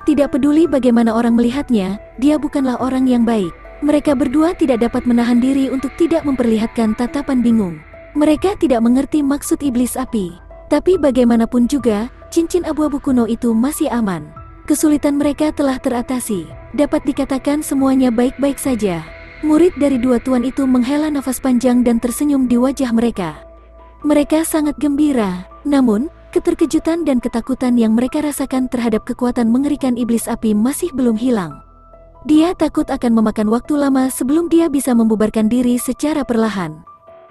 Tidak peduli bagaimana orang melihatnya, dia bukanlah orang yang baik. Mereka berdua tidak dapat menahan diri untuk tidak memperlihatkan tatapan bingung. Mereka tidak mengerti maksud iblis api. Tapi bagaimanapun juga, cincin abu-abu kuno itu masih aman. Kesulitan mereka telah teratasi. Dapat dikatakan semuanya baik-baik saja. Murid dari dua tuan itu menghela nafas panjang dan tersenyum di wajah mereka. Mereka sangat gembira, namun, keterkejutan dan ketakutan yang mereka rasakan terhadap kekuatan mengerikan iblis api masih belum hilang. Dia takut akan memakan waktu lama sebelum dia bisa membubarkan diri secara perlahan.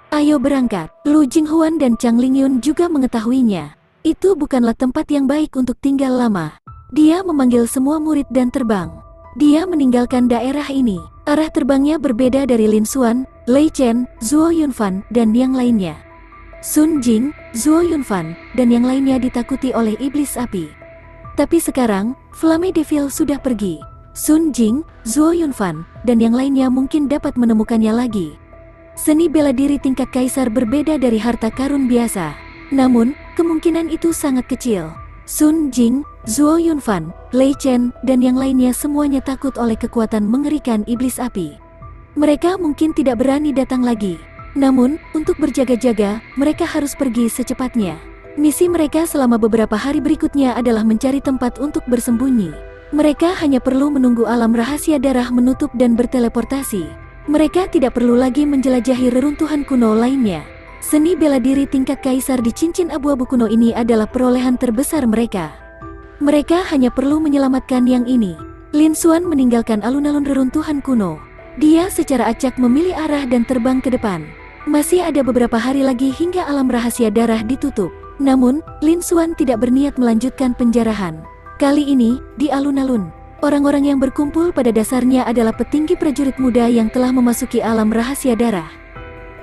Ayo berangkat. Lu Jinghuan dan Chang Lingyun juga mengetahuinya. Itu bukanlah tempat yang baik untuk tinggal lama. Dia memanggil semua murid dan terbang. Dia meninggalkan daerah ini. Arah terbangnya berbeda dari Lin Xuan, Lei Chen, Zuo Yunfan, dan yang lainnya. Sun Jing, Zuo Yunfan, dan yang lainnya ditakuti oleh iblis api. Tapi sekarang, Flame Devil sudah pergi. Sun Jing, Zuo Yunfan, dan yang lainnya mungkin dapat menemukannya lagi. Seni bela diri tingkat kaisar berbeda dari harta karun biasa. Namun, kemungkinan itu sangat kecil. Sun Jing, Zuo Yunfan, Lei Chen, dan yang lainnya semuanya takut oleh kekuatan mengerikan iblis api. Mereka mungkin tidak berani datang lagi. Namun, untuk berjaga-jaga, mereka harus pergi secepatnya. Misi mereka selama beberapa hari berikutnya adalah mencari tempat untuk bersembunyi. Mereka hanya perlu menunggu alam rahasia darah menutup dan berteleportasi. Mereka tidak perlu lagi menjelajahi reruntuhan kuno lainnya. Seni bela diri tingkat kaisar di cincin abu-abu kuno ini adalah perolehan terbesar mereka. Mereka hanya perlu menyelamatkan yang ini. Lin Xuan meninggalkan alun-alun reruntuhan kuno. Dia secara acak memilih arah dan terbang ke depan. Masih ada beberapa hari lagi hingga alam rahasia darah ditutup. Namun, Lin Xuan tidak berniat melanjutkan penjarahan. Kali ini, di alun-alun, orang-orang yang berkumpul pada dasarnya adalah petinggi prajurit muda yang telah memasuki alam rahasia darah.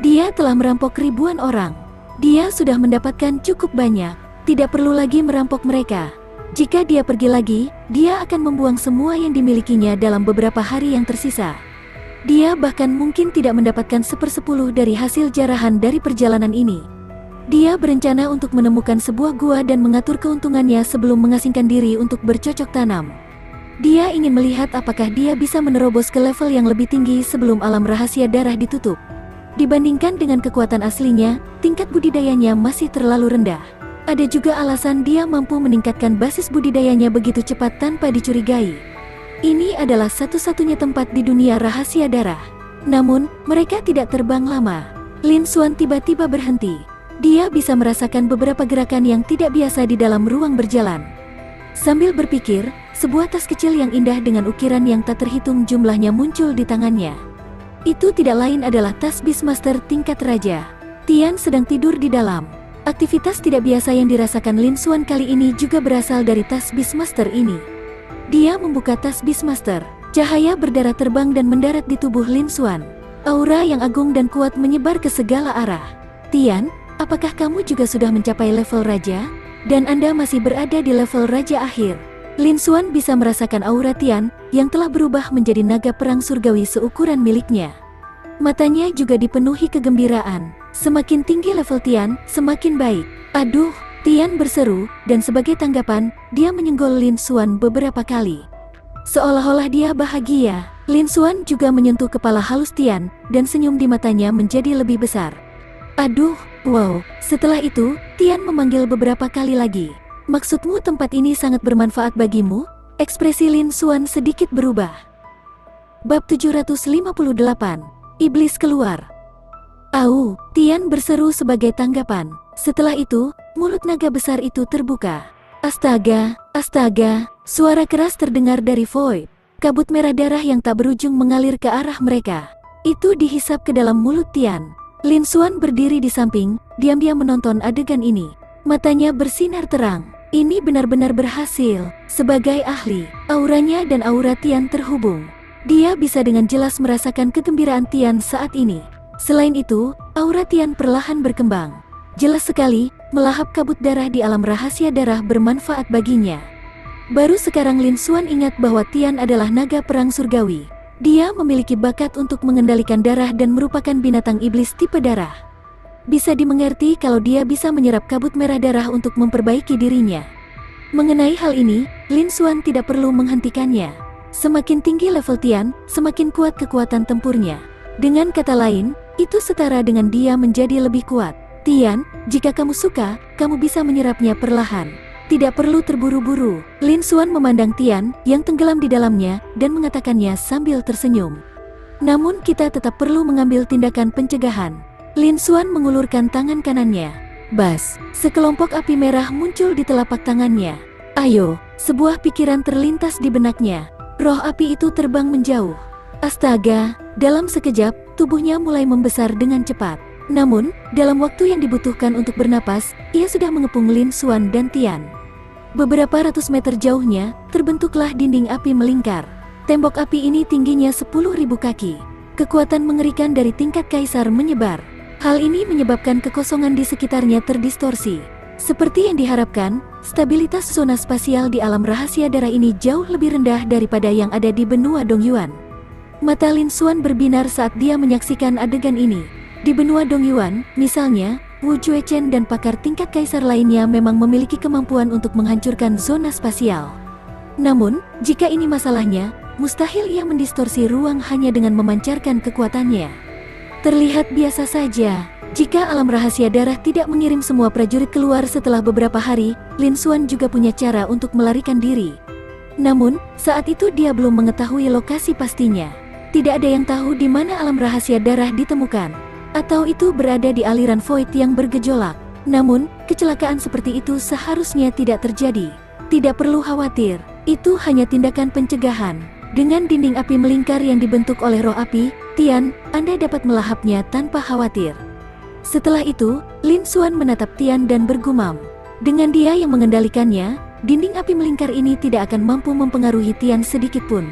Dia telah merampok ribuan orang. Dia sudah mendapatkan cukup banyak. Tidak perlu lagi merampok mereka. Jika dia pergi lagi, dia akan membuang semua yang dimilikinya dalam beberapa hari yang tersisa. Dia bahkan mungkin tidak mendapatkan 1/10 dari hasil jarahan dari perjalanan ini. Dia berencana untuk menemukan sebuah gua dan mengatur keuntungannya sebelum mengasingkan diri untuk bercocok tanam. Dia ingin melihat apakah dia bisa menerobos ke level yang lebih tinggi sebelum alam rahasia darah ditutup. Dibandingkan dengan kekuatan aslinya, tingkat budidayanya masih terlalu rendah. Ada juga alasan dia mampu meningkatkan basis budidayanya begitu cepat tanpa dicurigai. Ini adalah satu-satunya tempat di dunia rahasia darah. Namun, mereka tidak terbang lama. Lin Xuan tiba-tiba berhenti. Dia bisa merasakan beberapa gerakan yang tidak biasa di dalam ruang berjalan. Sambil berpikir, sebuah tas kecil yang indah dengan ukiran yang tak terhitung jumlahnya muncul di tangannya. Itu tidak lain adalah tas Beastmaster tingkat raja. Tian sedang tidur di dalam. Aktivitas tidak biasa yang dirasakan Lin Xuan kali ini juga berasal dari tas Beastmaster ini. Dia membuka tas Beastmaster. Cahaya berdarah terbang dan mendarat di tubuh Lin Xuan. Aura yang agung dan kuat menyebar ke segala arah. Tian, apakah kamu juga sudah mencapai level raja? Dan Anda masih berada di level raja akhir. Lin Xuan bisa merasakan aura Tian yang telah berubah menjadi naga perang surgawi seukuran miliknya. Matanya juga dipenuhi kegembiraan. Semakin tinggi level Tian, semakin baik. Aduh, Tian berseru, dan sebagai tanggapan, dia menyenggol Lin Xuan beberapa kali. Seolah-olah dia bahagia, Lin Xuan juga menyentuh kepala halus Tian, dan senyum di matanya menjadi lebih besar. Aduh, wow. Setelah itu, Tian memanggil beberapa kali lagi. Maksudmu tempat ini sangat bermanfaat bagimu? Ekspresi Lin Xuan sedikit berubah. Bab 758. Iblis keluar. Au, Tian berseru sebagai tanggapan. Setelah itu, mulut naga besar itu terbuka. Astaga, astaga, suara keras terdengar dari void. Kabut merah darah yang tak berujung mengalir ke arah mereka. Itu dihisap ke dalam mulut Tian. Lin Xuan berdiri di samping, diam-diam menonton adegan ini. Matanya bersinar terang. Ini benar-benar berhasil. Sebagai ahli, auranya dan aura Tian terhubung. Dia bisa dengan jelas merasakan kegembiraan Tian saat ini. Selain itu, aura Tian perlahan berkembang. Jelas sekali, melahap kabut darah di alam rahasia darah bermanfaat baginya. Baru sekarang Lin Xuan ingat bahwa Tian adalah naga perang surgawi. Dia memiliki bakat untuk mengendalikan darah dan merupakan binatang iblis tipe darah. Bisa dimengerti kalau dia bisa menyerap kabut merah darah untuk memperbaiki dirinya. Mengenai hal ini, Lin Xuan tidak perlu menghentikannya. Semakin tinggi level Tian, semakin kuat kekuatan tempurnya. Dengan kata lain, itu setara dengan dia menjadi lebih kuat. Tian, jika kamu suka, kamu bisa menyerapnya perlahan. Tidak perlu terburu-buru. Lin Xuan memandang Tian yang tenggelam di dalamnya dan mengatakannya sambil tersenyum. Namun kita tetap perlu mengambil tindakan pencegahan. Lin Xuan mengulurkan tangan kanannya. Bas, sekelompok api merah muncul di telapak tangannya. Ayo, sebuah pikiran terlintas di benaknya. Roh api itu terbang menjauh. Astaga, dalam sekejap, tubuhnya mulai membesar dengan cepat. Namun, dalam waktu yang dibutuhkan untuk bernapas, ia sudah mengepung Lin Xuan dan Tian. Beberapa ratus meter jauhnya, terbentuklah dinding api melingkar. Tembok api ini tingginya 10.000 kaki. Kekuatan mengerikan dari tingkat kaisar menyebar. Hal ini menyebabkan kekosongan di sekitarnya terdistorsi. Seperti yang diharapkan, stabilitas zona spasial di alam rahasia darah ini jauh lebih rendah daripada yang ada di benua Dongyuan. Mata Lin Xuan berbinar saat dia menyaksikan adegan ini. Di benua Dongyuan, misalnya, Wu Juechen dan pakar tingkat kaisar lainnya memang memiliki kemampuan untuk menghancurkan zona spasial. Namun, jika ini masalahnya, mustahil ia mendistorsi ruang hanya dengan memancarkan kekuatannya. Terlihat biasa saja. Jika alam rahasia darah tidak mengirim semua prajurit keluar setelah beberapa hari, Lin Xuan juga punya cara untuk melarikan diri. Namun, saat itu dia belum mengetahui lokasi pastinya. Tidak ada yang tahu di mana alam rahasia darah ditemukan. Atau itu berada di aliran void yang bergejolak. Namun, kecelakaan seperti itu seharusnya tidak terjadi. Tidak perlu khawatir, itu hanya tindakan pencegahan. Dengan dinding api melingkar yang dibentuk oleh roh api, Tian, Anda dapat melahapnya tanpa khawatir. Setelah itu, Lin Xuan menatap Tian dan bergumam. Dengan dia yang mengendalikannya, dinding api melingkar ini tidak akan mampu mempengaruhi Tian sedikitpun.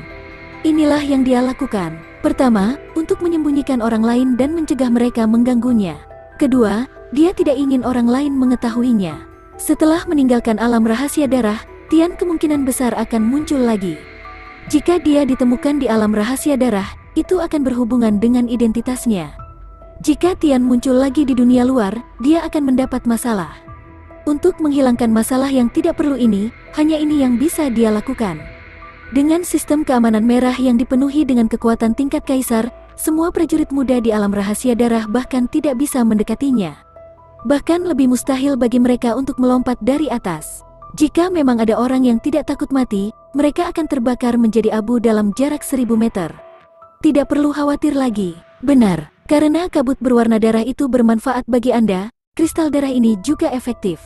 Inilah yang dia lakukan. Pertama, untuk menyembunyikan orang lain dan mencegah mereka mengganggunya. Kedua, dia tidak ingin orang lain mengetahuinya. Setelah meninggalkan alam rahasia darah, Tian kemungkinan besar akan muncul lagi. Jika dia ditemukan di alam rahasia darah, itu akan berhubungan dengan identitasnya. Jika Tian muncul lagi di dunia luar, dia akan mendapat masalah. Untuk menghilangkan masalah yang tidak perlu ini, hanya ini yang bisa dia lakukan. Dengan sistem keamanan merah yang dipenuhi dengan kekuatan tingkat kaisar, semua prajurit muda di alam rahasia darah bahkan tidak bisa mendekatinya. Bahkan lebih mustahil bagi mereka untuk melompat dari atas. Jika memang ada orang yang tidak takut mati, mereka akan terbakar menjadi abu dalam jarak 1000 meter. Tidak perlu khawatir lagi. Benar, karena kabut berwarna darah itu bermanfaat bagi Anda, kristal darah ini juga efektif.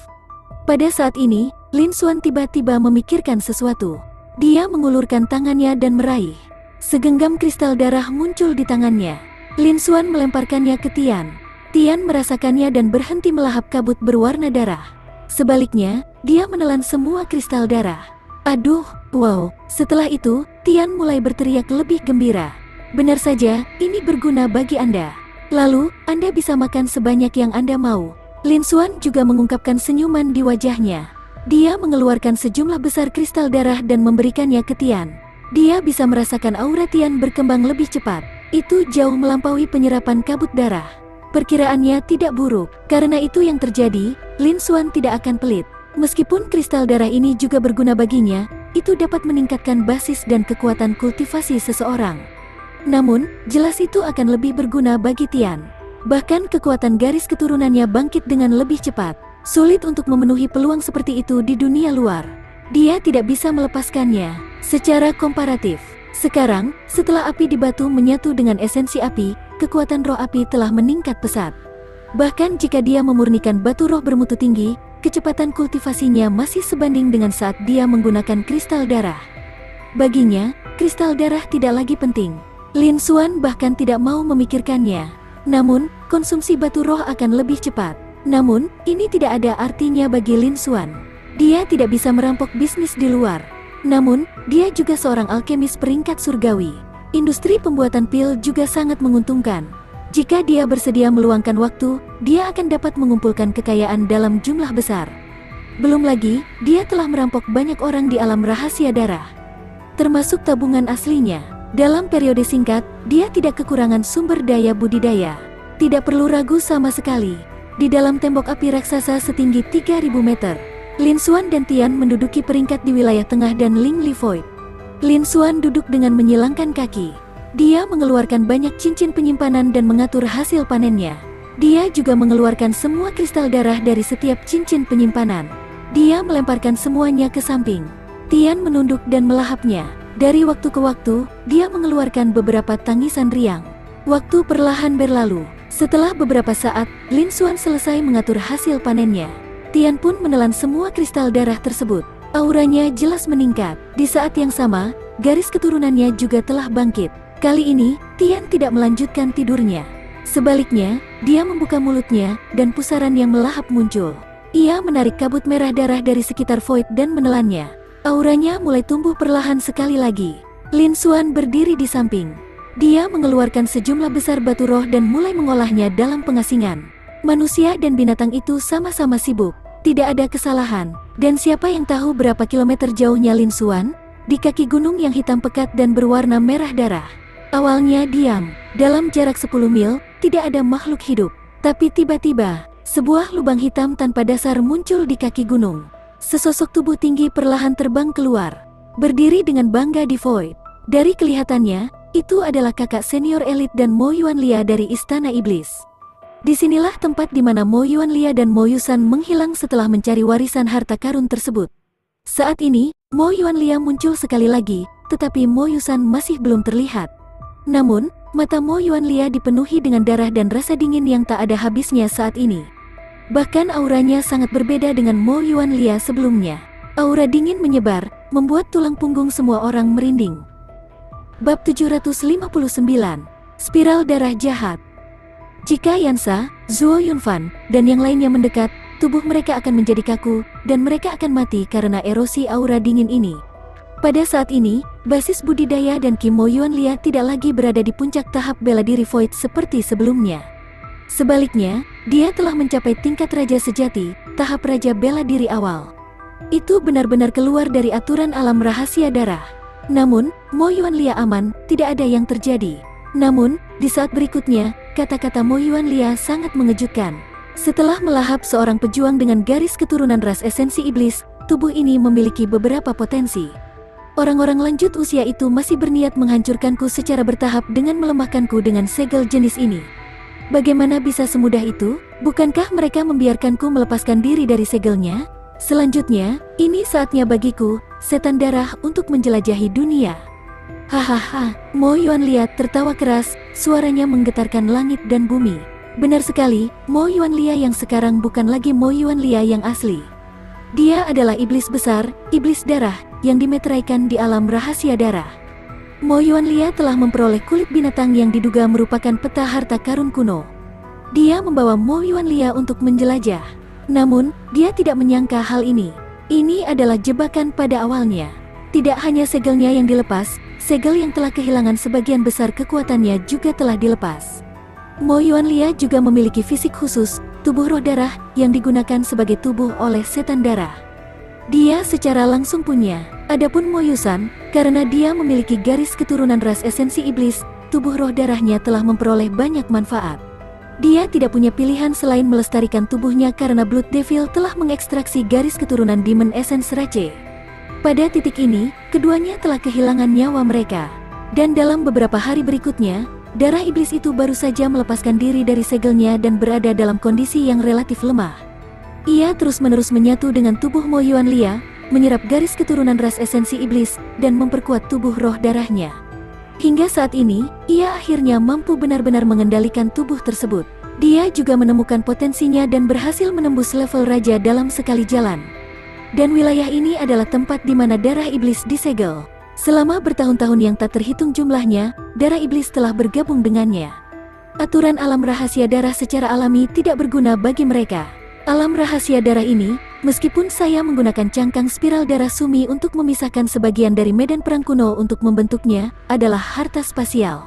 Pada saat ini, Lin Xuan tiba-tiba memikirkan sesuatu. Dia mengulurkan tangannya dan meraih. Segenggam kristal darah muncul di tangannya. Lin Xuan melemparkannya ke Tian. Tian merasakannya dan berhenti melahap kabut berwarna darah. Sebaliknya, dia menelan semua kristal darah. Aduh, wow. Setelah itu, Tian mulai berteriak lebih gembira. Benar saja, ini berguna bagi Anda. Lalu, Anda bisa makan sebanyak yang Anda mau. Lin Xuan juga mengungkapkan senyuman di wajahnya. Dia mengeluarkan sejumlah besar kristal darah dan memberikannya ke Tian. Dia bisa merasakan aura Tian berkembang lebih cepat. Itu jauh melampaui penyerapan kabut darah. Perkiraannya tidak buruk. Karena itu yang terjadi, Lin Xuan tidak akan pelit. Meskipun kristal darah ini juga berguna baginya, itu dapat meningkatkan basis dan kekuatan kultivasi seseorang. Namun, jelas itu akan lebih berguna bagi Tian. Bahkan kekuatan garis keturunannya bangkit dengan lebih cepat. Sulit untuk memenuhi peluang seperti itu di dunia luar. Dia tidak bisa melepaskannya. Secara komparatif, sekarang, setelah api di batu menyatu dengan esensi api, kekuatan roh api telah meningkat pesat. Bahkan jika dia memurnikan batu roh bermutu tinggi, kecepatan kultivasinya masih sebanding dengan saat dia menggunakan kristal darah. Baginya, kristal darah tidak lagi penting. Lin Xuan bahkan tidak mau memikirkannya. Namun, konsumsi batu roh akan lebih cepat. Namun, ini tidak ada artinya bagi Lin Xuan. Dia tidak bisa merampok bisnis di luar. Namun, dia juga seorang alkemis peringkat surgawi. Industri pembuatan pil juga sangat menguntungkan. Jika dia bersedia meluangkan waktu, dia akan dapat mengumpulkan kekayaan dalam jumlah besar. Belum lagi, dia telah merampok banyak orang di alam rahasia darah. Termasuk tabungan aslinya. Dalam periode singkat, dia tidak kekurangan sumber daya budidaya. Tidak perlu ragu sama sekali. Di dalam tembok api raksasa setinggi 3000 meter, Lin Xuan dan Tian menduduki peringkat di wilayah tengah dan Ling Li Void. Lin Xuan duduk dengan menyilangkan kaki. Dia mengeluarkan banyak cincin penyimpanan dan mengatur hasil panennya. Dia juga mengeluarkan semua kristal darah dari setiap cincin penyimpanan. Dia melemparkan semuanya ke samping. Tian menunduk dan melahapnya. Dari waktu ke waktu, dia mengeluarkan beberapa tangisan riang. Waktu perlahan berlalu. Setelah beberapa saat, Lin Xuan selesai mengatur hasil panennya. Tian pun menelan semua kristal darah tersebut. Auranya jelas meningkat. Di saat yang sama, garis keturunannya juga telah bangkit. Kali ini, Tian tidak melanjutkan tidurnya. Sebaliknya, dia membuka mulutnya, dan pusaran yang melahap muncul. Ia menarik kabut merah darah dari sekitar Void dan menelannya. Auranya mulai tumbuh perlahan sekali lagi. Lin Xuan berdiri di samping. Dia mengeluarkan sejumlah besar batu roh dan mulai mengolahnya dalam pengasingan. Manusia dan binatang itu sama-sama sibuk. Tidak ada kesalahan. Dan siapa yang tahu berapa kilometer jauhnya Lin Xuan? Di kaki gunung yang hitam pekat dan berwarna merah darah. Awalnya diam. Dalam jarak 10 mil, tidak ada makhluk hidup. Tapi tiba-tiba, sebuah lubang hitam tanpa dasar muncul di kaki gunung. Sesosok tubuh tinggi perlahan terbang keluar. Berdiri dengan bangga di Void. Dari kelihatannya, itu adalah kakak senior elit dan Mo Yuanlia dari Istana Iblis. Disinilah tempat di mana Mo Yuanlia dan Mo Yusan menghilang setelah mencari warisan harta karun tersebut. Saat ini, Mo Yuanlia muncul sekali lagi, tetapi Mo Yusan masih belum terlihat. Namun, mata Mo Yuanlia dipenuhi dengan darah dan rasa dingin yang tak ada habisnya saat ini. Bahkan auranya sangat berbeda dengan Mo Yuanlia sebelumnya. Aura dingin menyebar, membuat tulang punggung semua orang merinding. Bab 759, Spiral Darah Jahat. Jika Yansa, Zuo Yunfan, dan yang lainnya mendekat, tubuh mereka akan menjadi kaku, dan mereka akan mati karena erosi aura dingin ini. Pada saat ini, basis budidaya dan Kim Mo Yuan Lia tidak lagi berada di puncak tahap bela diri Void seperti sebelumnya. Sebaliknya, dia telah mencapai tingkat raja sejati, tahap raja bela diri awal. Itu benar-benar keluar dari aturan alam rahasia darah. Namun, Mo Yuan Lia aman, tidak ada yang terjadi. Namun, di saat berikutnya, kata-kata Mo Yuan Lia sangat mengejutkan. Setelah melahap seorang pejuang dengan garis keturunan ras esensi iblis, tubuh ini memiliki beberapa potensi. Orang-orang lanjut usia itu masih berniat menghancurkanku secara bertahap dengan melemahkanku dengan segel jenis ini. Bagaimana bisa semudah itu? Bukankah mereka membiarkanku melepaskan diri dari segelnya? Selanjutnya, ini saatnya bagiku, setan darah, untuk menjelajahi dunia. Hahaha, Mo Yuan Lia tertawa keras, suaranya menggetarkan langit dan bumi. Benar sekali, Mo Yuan Lia yang sekarang bukan lagi Mo Yuan Lia yang asli. Dia adalah iblis besar, iblis darah, yang dimeteraikan di alam rahasia darah. Mo Yuan Lia telah memperoleh kulit binatang yang diduga merupakan peta harta karun kuno. Dia membawa Mo Yuan Lia untuk menjelajah. Namun, dia tidak menyangka hal ini. Ini adalah jebakan pada awalnya. Tidak hanya segelnya yang dilepas, segel yang telah kehilangan sebagian besar kekuatannya juga telah dilepas. Mo Yuan Lia juga memiliki fisik khusus, tubuh roh darah, yang digunakan sebagai tubuh oleh setan darah. Dia secara langsung punya. Adapun Mo Yusan, karena dia memiliki garis keturunan ras esensi iblis, tubuh roh darahnya telah memperoleh banyak manfaat. Dia tidak punya pilihan selain melestarikan tubuhnya karena Blood Devil telah mengekstraksi garis keturunan Demon Essence Rache. Pada titik ini, keduanya telah kehilangan nyawa mereka. Dan dalam beberapa hari berikutnya, darah iblis itu baru saja melepaskan diri dari segelnya dan berada dalam kondisi yang relatif lemah. Ia terus-menerus menyatu dengan tubuh Mo Yuan Lia, menyerap garis keturunan ras esensi iblis, dan memperkuat tubuh roh darahnya. Hingga saat ini, ia akhirnya mampu benar-benar mengendalikan tubuh tersebut. Dia juga menemukan potensinya dan berhasil menembus level raja dalam sekali jalan. Dan wilayah ini adalah tempat di mana darah iblis disegel. Selama bertahun-tahun yang tak terhitung jumlahnya, darah iblis telah bergabung dengannya. Aturan alam rahasia darah secara alami tidak berguna bagi mereka. Alam rahasia darah ini, meskipun saya menggunakan cangkang spiral darah Sumi untuk memisahkan sebagian dari medan perang kuno untuk membentuknya, adalah harta spasial.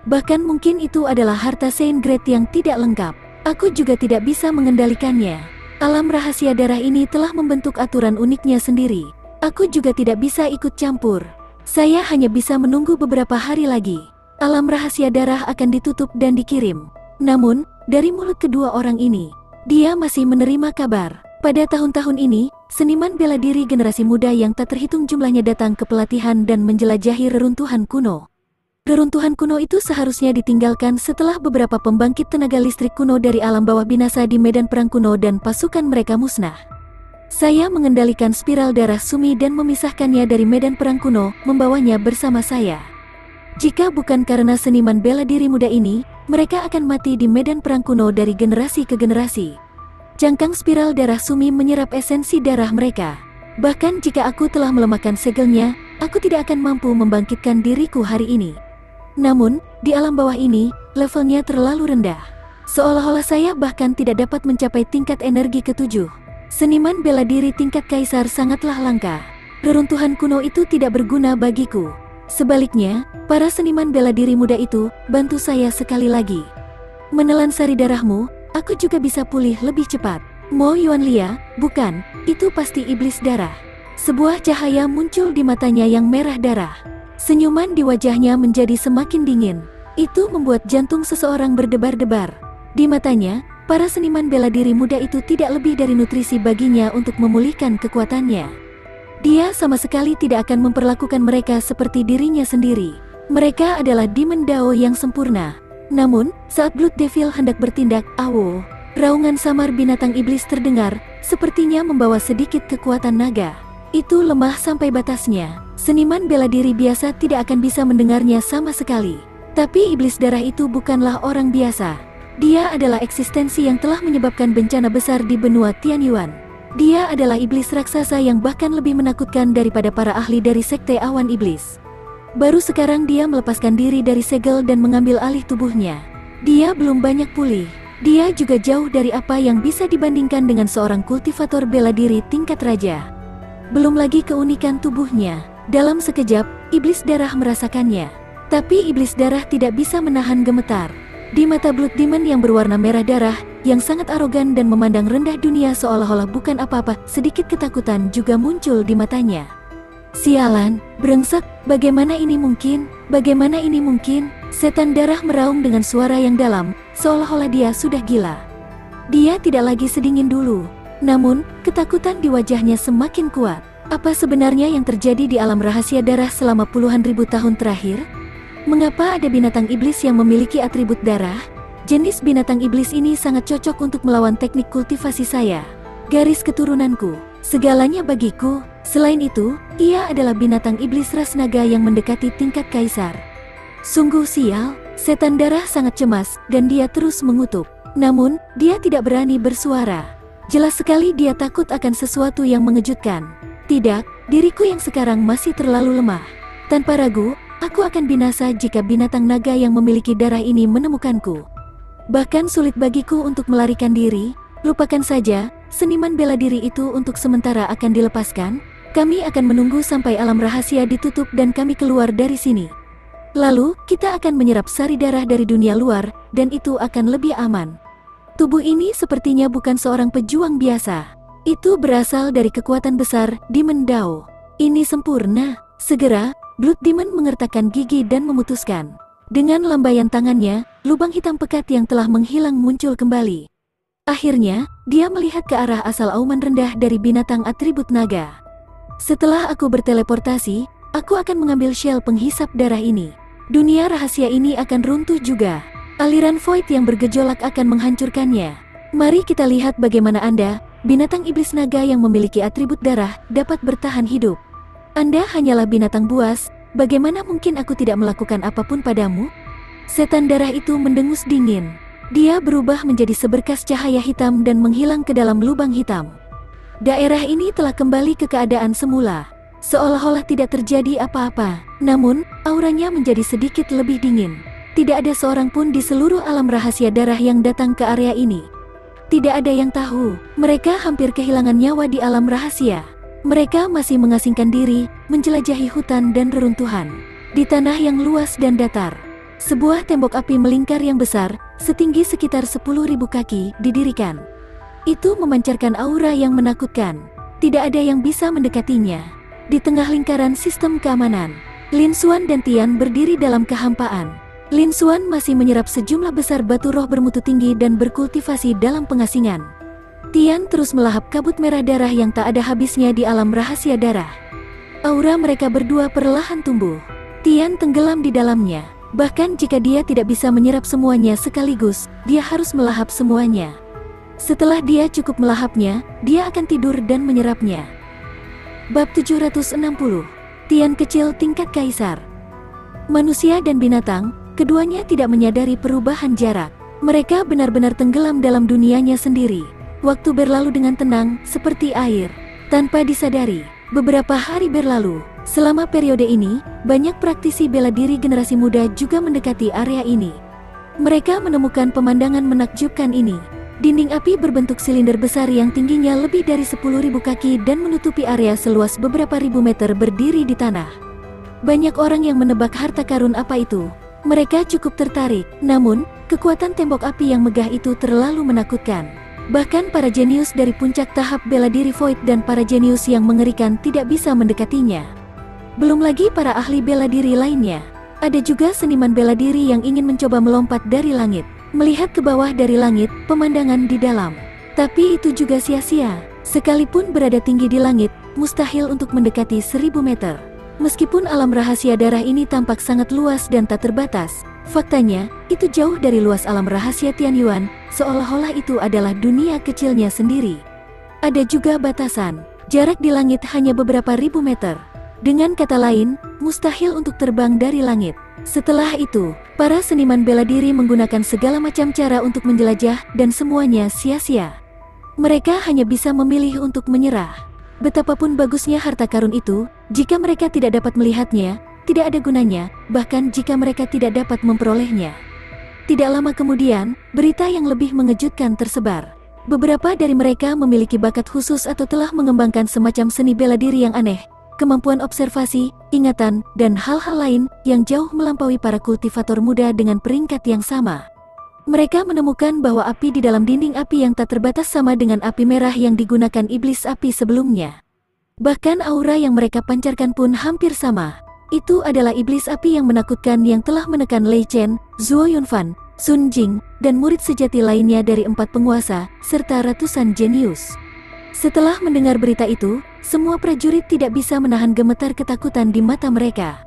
Bahkan mungkin itu adalah harta Saint Grade yang tidak lengkap. Aku juga tidak bisa mengendalikannya. Alam rahasia darah ini telah membentuk aturan uniknya sendiri. Aku juga tidak bisa ikut campur. Saya hanya bisa menunggu beberapa hari lagi. Alam rahasia darah akan ditutup dan dikirim. Namun, dari mulut kedua orang ini, dia masih menerima kabar. Pada tahun-tahun ini, seniman bela diri generasi muda yang tak terhitung jumlahnya datang ke pelatihan dan menjelajahi reruntuhan kuno. Reruntuhan kuno itu seharusnya ditinggalkan setelah beberapa pembangkit tenaga listrik kuno dari alam bawah binasa di medan perang kuno dan pasukan mereka musnah. Saya mengendalikan spiral darah Sumi dan memisahkannya dari medan perang kuno, membawanya bersama saya. Jika bukan karena seniman bela diri muda ini, mereka akan mati di medan perang kuno dari generasi ke generasi. Cangkang spiral darah Sumi menyerap esensi darah mereka. Bahkan jika aku telah melemahkan segelnya, aku tidak akan mampu membangkitkan diriku hari ini. Namun, di alam bawah ini, levelnya terlalu rendah. Seolah-olah saya bahkan tidak dapat mencapai tingkat energi ketujuh. Seniman bela diri tingkat kaisar sangatlah langka. Reruntuhan kuno itu tidak berguna bagiku. Sebaliknya, para seniman bela diri muda itu, bantu saya sekali lagi. Menelan sari darahmu, aku juga bisa pulih lebih cepat. Mo Yuan Lia, bukan, itu pasti iblis darah. Sebuah cahaya muncul di matanya yang merah darah. Senyuman di wajahnya menjadi semakin dingin. Itu membuat jantung seseorang berdebar-debar. Di matanya, para seniman bela diri muda itu tidak lebih dari nutrisi baginya untuk memulihkan kekuatannya. Dia sama sekali tidak akan memperlakukan mereka seperti dirinya sendiri. Mereka adalah Demon Dao yang sempurna. Namun, saat Blood Devil hendak bertindak, awo, raungan samar binatang iblis terdengar, sepertinya membawa sedikit kekuatan naga. Itu lemah sampai batasnya. Seniman bela diri biasa tidak akan bisa mendengarnya sama sekali. Tapi iblis darah itu bukanlah orang biasa. Dia adalah eksistensi yang telah menyebabkan bencana besar di benua Tianyuan. Dia adalah iblis raksasa yang bahkan lebih menakutkan daripada para ahli dari Sekte Awan Iblis. Baru sekarang dia melepaskan diri dari segel dan mengambil alih tubuhnya. Dia belum banyak pulih. Dia juga jauh dari apa yang bisa dibandingkan dengan seorang kultivator bela diri tingkat raja. Belum lagi keunikan tubuhnya. Dalam sekejap, iblis darah merasakannya. Tapi iblis darah tidak bisa menahan gemetar. Di mata Blood Demon yang berwarna merah darah, yang sangat arogan dan memandang rendah dunia seolah-olah bukan apa-apa, sedikit ketakutan juga muncul di matanya. Sialan, brengsek, bagaimana ini mungkin? Bagaimana ini mungkin? Setan darah meraung dengan suara yang dalam, seolah-olah dia sudah gila. Dia tidak lagi sedingin dulu. Namun, ketakutan di wajahnya semakin kuat. Apa sebenarnya yang terjadi di alam rahasia darah selama puluhan ribu tahun terakhir? Mengapa ada binatang iblis yang memiliki atribut darah? Jenis binatang iblis ini sangat cocok untuk melawan teknik kultivasi saya. Garis keturunanku, segalanya bagiku. Selain itu, ia adalah binatang iblis ras naga yang mendekati tingkat kaisar. Sungguh sial, setan darah sangat cemas dan dia terus mengutuk. Namun, dia tidak berani bersuara. Jelas sekali dia takut akan sesuatu yang mengejutkan. Tidak, diriku yang sekarang masih terlalu lemah. Tanpa ragu, aku akan binasa jika binatang naga yang memiliki darah ini menemukanku. Bahkan sulit bagiku untuk melarikan diri. Lupakan saja, seniman bela diri itu untuk sementara akan dilepaskan. Kami akan menunggu sampai alam rahasia ditutup dan kami keluar dari sini. Lalu, kita akan menyerap sari darah dari dunia luar, dan itu akan lebih aman. Tubuh ini sepertinya bukan seorang pejuang biasa. Itu berasal dari kekuatan besar, Demon Dao. Ini sempurna. Segera, Blood Demon mengertakkan gigi dan memutuskan. Dengan lambaian tangannya, lubang hitam pekat yang telah menghilang muncul kembali. Akhirnya, dia melihat ke arah asal auman rendah dari binatang atribut naga. Setelah aku berteleportasi, aku akan mengambil shell penghisap darah ini. Dunia rahasia ini akan runtuh juga. Aliran void yang bergejolak akan menghancurkannya. Mari kita lihat bagaimana Anda, binatang iblis naga yang memiliki atribut darah, dapat bertahan hidup. Anda hanyalah binatang buas, bagaimana mungkin aku tidak melakukan apapun padamu? Setan darah itu mendengus dingin. Dia berubah menjadi seberkas cahaya hitam dan menghilang ke dalam lubang hitam. Daerah ini telah kembali ke keadaan semula. Seolah-olah tidak terjadi apa-apa. Namun, auranya menjadi sedikit lebih dingin. Tidak ada seorang pun di seluruh alam rahasia darah yang datang ke area ini. Tidak ada yang tahu, mereka hampir kehilangan nyawa di alam rahasia. Mereka masih mengasingkan diri, menjelajahi hutan dan reruntuhan. Di tanah yang luas dan datar, sebuah tembok api melingkar yang besar, setinggi sekitar 10.000 kaki, didirikan. Itu memancarkan aura yang menakutkan. Tidak ada yang bisa mendekatinya. Di tengah lingkaran sistem keamanan, Lin Xuan dan Tian berdiri dalam kehampaan. Lin Xuan masih menyerap sejumlah besar batu roh bermutu tinggi dan berkultivasi dalam pengasingan. Tian terus melahap kabut merah darah yang tak ada habisnya di alam rahasia darah. Aura mereka berdua perlahan tumbuh. Tian tenggelam di dalamnya. Bahkan jika dia tidak bisa menyerap semuanya sekaligus, dia harus melahap semuanya. Setelah dia cukup melahapnya, dia akan tidur dan menyerapnya. Bab 760. Tian kecil tingkat kaisar. Manusia dan binatang, keduanya tidak menyadari perubahan jarak. Mereka benar-benar tenggelam dalam dunianya sendiri. Waktu berlalu dengan tenang, seperti air. Tanpa disadari, beberapa hari berlalu. Selama periode ini, banyak praktisi bela diri generasi muda juga mendekati area ini. Mereka menemukan pemandangan menakjubkan ini. Dinding api berbentuk silinder besar yang tingginya lebih dari 10.000 kaki dan menutupi area seluas beberapa ribu meter berdiri di tanah. Banyak orang yang menebak harta karun apa itu. Mereka cukup tertarik, namun, kekuatan tembok api yang megah itu terlalu menakutkan. Bahkan para jenius dari puncak tahap bela diri Void dan para jenius yang mengerikan tidak bisa mendekatinya. Belum lagi para ahli bela diri lainnya. Ada juga seniman bela diri yang ingin mencoba melompat dari langit, melihat ke bawah dari langit, pemandangan di dalam. Tapi itu juga sia-sia. Sekalipun berada tinggi di langit, mustahil untuk mendekati 1000 meter. Meskipun alam rahasia darah ini tampak sangat luas dan tak terbatas, faktanya, itu jauh dari luas alam rahasia Tianyuan, seolah-olah itu adalah dunia kecilnya sendiri. Ada juga batasan, jarak di langit hanya beberapa ribu meter. Dengan kata lain, mustahil untuk terbang dari langit. Setelah itu, para seniman bela diri menggunakan segala macam cara untuk menjelajah dan semuanya sia-sia. Mereka hanya bisa memilih untuk menyerah. Betapapun bagusnya harta karun itu, jika mereka tidak dapat melihatnya, tidak ada gunanya, bahkan jika mereka tidak dapat memperolehnya. Tidak lama kemudian, berita yang lebih mengejutkan tersebar. Beberapa dari mereka memiliki bakat khusus atau telah mengembangkan semacam seni bela diri yang aneh, kemampuan observasi, ingatan, dan hal-hal lain yang jauh melampaui para kultivator muda dengan peringkat yang sama. Mereka menemukan bahwa api di dalam dinding api yang tak terbatas sama dengan api merah yang digunakan iblis api sebelumnya. Bahkan aura yang mereka pancarkan pun hampir sama. Itu adalah iblis api yang menakutkan yang telah menekan Lei Chen, Zhuo Yunfan, Sun Jing, dan murid sejati lainnya dari 4 penguasa, serta ratusan jenius. Setelah mendengar berita itu, semua prajurit tidak bisa menahan gemetar ketakutan di mata mereka.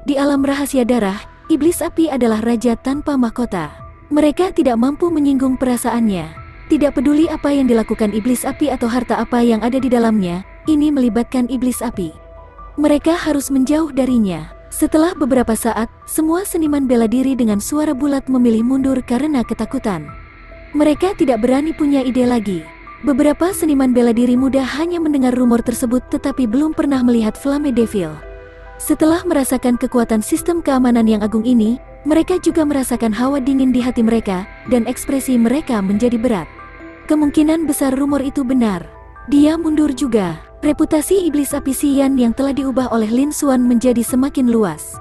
Di alam rahasia darah, iblis api adalah raja tanpa mahkota. Mereka tidak mampu menyinggung perasaannya. Tidak peduli apa yang dilakukan iblis api atau harta apa yang ada di dalamnya, ini melibatkan iblis api. Mereka harus menjauh darinya. Setelah beberapa saat, semua seniman bela diri dengan suara bulat memilih mundur karena ketakutan. Mereka tidak berani punya ide lagi. Beberapa seniman bela diri muda hanya mendengar rumor tersebut tetapi belum pernah melihat Flame Devil. Setelah merasakan kekuatan sistem keamanan yang agung ini, mereka juga merasakan hawa dingin di hati mereka, dan ekspresi mereka menjadi berat. Kemungkinan besar rumor itu benar. Dia mundur juga. Reputasi iblis api Xian yang telah diubah oleh Lin Xuan menjadi semakin luas.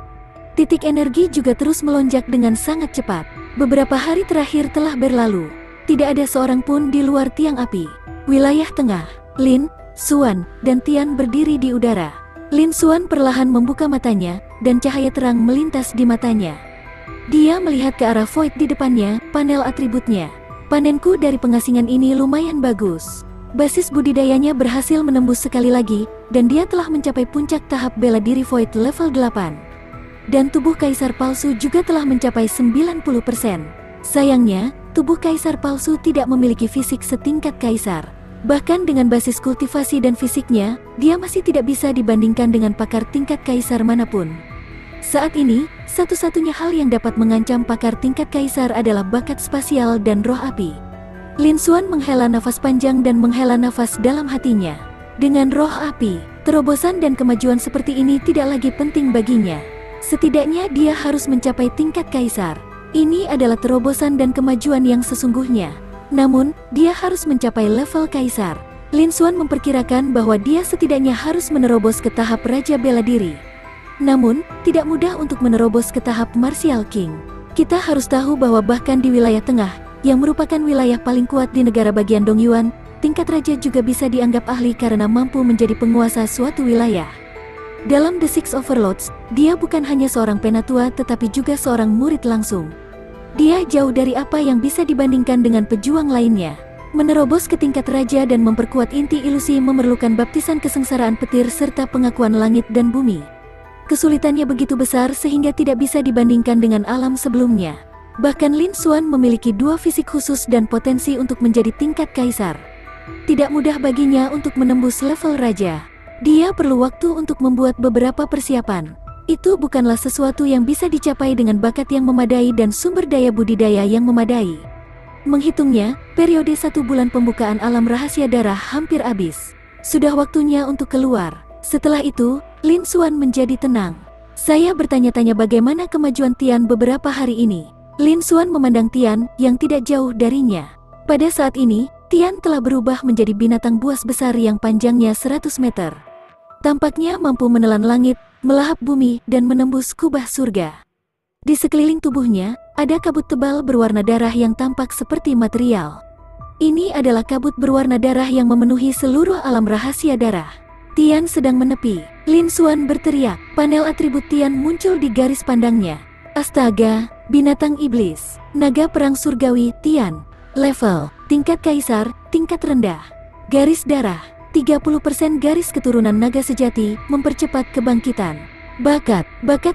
Titik energi juga terus melonjak dengan sangat cepat. Beberapa hari terakhir telah berlalu. Tidak ada seorang pun di luar tiang api. Wilayah tengah, Lin, Xuan, dan Tian berdiri di udara. Lin Xuan perlahan membuka matanya, dan cahaya terang melintas di matanya. Dia melihat ke arah Void di depannya, panel atributnya. Panenku dari pengasingan ini lumayan bagus. Basis budidayanya berhasil menembus sekali lagi, dan dia telah mencapai puncak tahap bela diri Void level 8. Dan tubuh kaisar palsu juga telah mencapai 90%. Sayangnya, tubuh kaisar palsu tidak memiliki fisik setingkat kaisar. Bahkan dengan basis kultivasi dan fisiknya, dia masih tidak bisa dibandingkan dengan pakar tingkat kaisar manapun. Saat ini, satu-satunya hal yang dapat mengancam pakar tingkat kaisar adalah bakat spasial dan roh api. Lin Xuan menghela nafas panjang dan menghela nafas dalam hatinya. Dengan roh api, terobosan dan kemajuan seperti ini tidak lagi penting baginya. Setidaknya dia harus mencapai tingkat kaisar. Ini adalah terobosan dan kemajuan yang sesungguhnya. Namun, dia harus mencapai level kaisar. Lin Xuan memperkirakan bahwa dia setidaknya harus menerobos ke tahap Raja Bela Diri. Namun, tidak mudah untuk menerobos ke tahap Martial King. Kita harus tahu bahwa bahkan di wilayah tengah, yang merupakan wilayah paling kuat di negara bagian Dongyuan, tingkat raja juga bisa dianggap ahli karena mampu menjadi penguasa suatu wilayah. Dalam The Six Overlords, dia bukan hanya seorang penatua tetapi juga seorang murid langsung. Dia jauh dari apa yang bisa dibandingkan dengan pejuang lainnya. Menerobos ke tingkat raja dan memperkuat inti ilusi memerlukan baptisan kesengsaraan petir serta pengakuan langit dan bumi. Kesulitannya begitu besar sehingga tidak bisa dibandingkan dengan alam sebelumnya. Bahkan Lin Xuan memiliki 2 fisik khusus dan potensi untuk menjadi tingkat kaisar. Tidak mudah baginya untuk menembus level raja. Dia perlu waktu untuk membuat beberapa persiapan. Itu bukanlah sesuatu yang bisa dicapai dengan bakat yang memadai dan sumber daya budidaya yang memadai. Menghitungnya, periode 1 bulan pembukaan alam rahasia darah hampir habis. Sudah waktunya untuk keluar. Setelah itu, Lin Xuan menjadi tenang. Saya bertanya-tanya bagaimana kemajuan Tian beberapa hari ini. Lin Xuan memandang Tian yang tidak jauh darinya. Pada saat ini, Tian telah berubah menjadi binatang buas besar yang panjangnya 100 meter. Tampaknya mampu menelan langit, melahap bumi, dan menembus kubah surga. Di sekeliling tubuhnya, ada kabut tebal berwarna darah yang tampak seperti material. Ini adalah kabut berwarna darah yang memenuhi seluruh alam rahasia darah. Tian sedang menepi. Lin Xuan berteriak. Panel atribut Tian muncul di garis pandangnya. Astaga, binatang iblis, naga perang surgawi Tian. Level, tingkat kaisar, tingkat rendah. Garis darah, 30% garis keturunan naga sejati, mempercepat kebangkitan. Bakat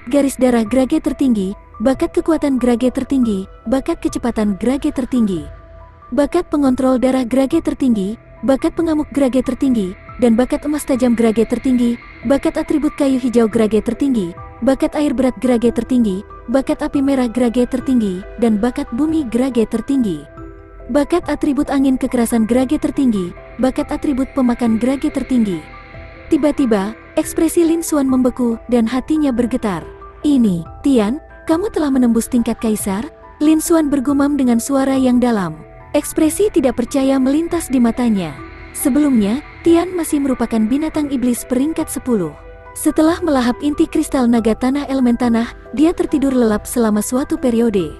garis darah grage tertinggi, bakat kekuatan grage tertinggi, bakat kecepatan grage tertinggi. Bakat pengontrol darah grage tertinggi, bakat pengamuk grage tertinggi, dan bakat emas tajam grage tertinggi, bakat atribut kayu hijau grage tertinggi, bakat air berat grage tertinggi, bakat api merah grage tertinggi, dan bakat bumi grage tertinggi. Bakat atribut angin kekerasan gerage tertinggi, bakat atribut pemakan gerage tertinggi. Tiba-tiba, ekspresi Lin Xuan membeku dan hatinya bergetar. Ini, Tian, kamu telah menembus tingkat kaisar? Lin Xuan bergumam dengan suara yang dalam. Ekspresi tidak percaya melintas di matanya. Sebelumnya, Tian masih merupakan binatang iblis peringkat 10. Setelah melahap inti kristal naga tanah elemen tanah, dia tertidur lelap selama suatu periode.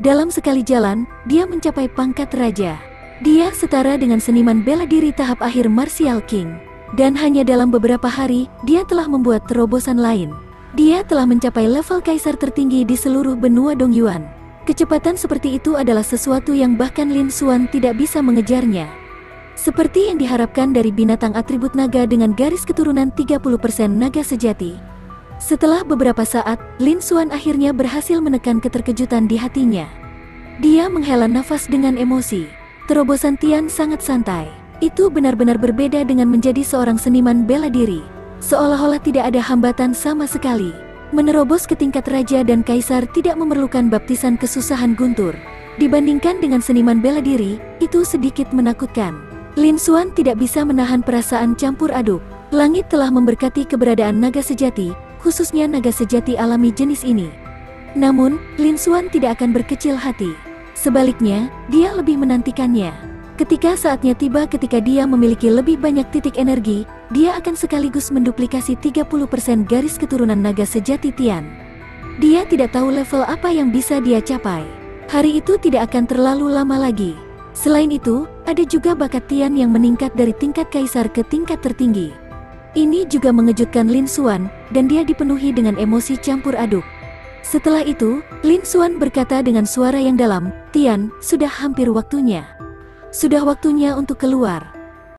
Dalam sekali jalan, dia mencapai pangkat raja. Dia setara dengan seniman bela diri tahap akhir Martial King. Dan hanya dalam beberapa hari, dia telah membuat terobosan lain. Dia telah mencapai level kaisar tertinggi di seluruh benua Dongyuan. Kecepatan seperti itu adalah sesuatu yang bahkan Lin Xuan tidak bisa mengejarnya. Seperti yang diharapkan dari binatang atribut naga dengan garis keturunan 30% naga sejati. Setelah beberapa saat, Lin Xuan akhirnya berhasil menekan keterkejutan di hatinya. Dia menghela nafas dengan emosi. Terobosan Tian sangat santai. Itu benar-benar berbeda dengan menjadi seorang seniman bela diri. Seolah-olah tidak ada hambatan sama sekali. Menerobos ke tingkat raja dan kaisar tidak memerlukan baptisan kesusahan guntur. Dibandingkan dengan seniman bela diri, itu sedikit menakutkan. Lin Xuan tidak bisa menahan perasaan campur aduk. Langit telah memberkati keberadaan naga sejati, khususnya naga sejati alami jenis ini. Namun, Lin Xuan tidak akan berkecil hati. Sebaliknya, dia lebih menantikannya. Ketika saatnya tiba ketika dia memiliki lebih banyak titik energi, dia akan sekaligus menduplikasi 30% garis keturunan naga sejati Tian. Dia tidak tahu level apa yang bisa dia capai. Hari itu tidak akan terlalu lama lagi. Selain itu, ada juga bakat Tian yang meningkat dari tingkat kaisar ke tingkat tertinggi. Ini juga mengejutkan Lin Xuan, dan dia dipenuhi dengan emosi campur aduk. Setelah itu, Lin Xuan berkata dengan suara yang dalam, "Tian, sudah hampir waktunya. Sudah waktunya untuk keluar."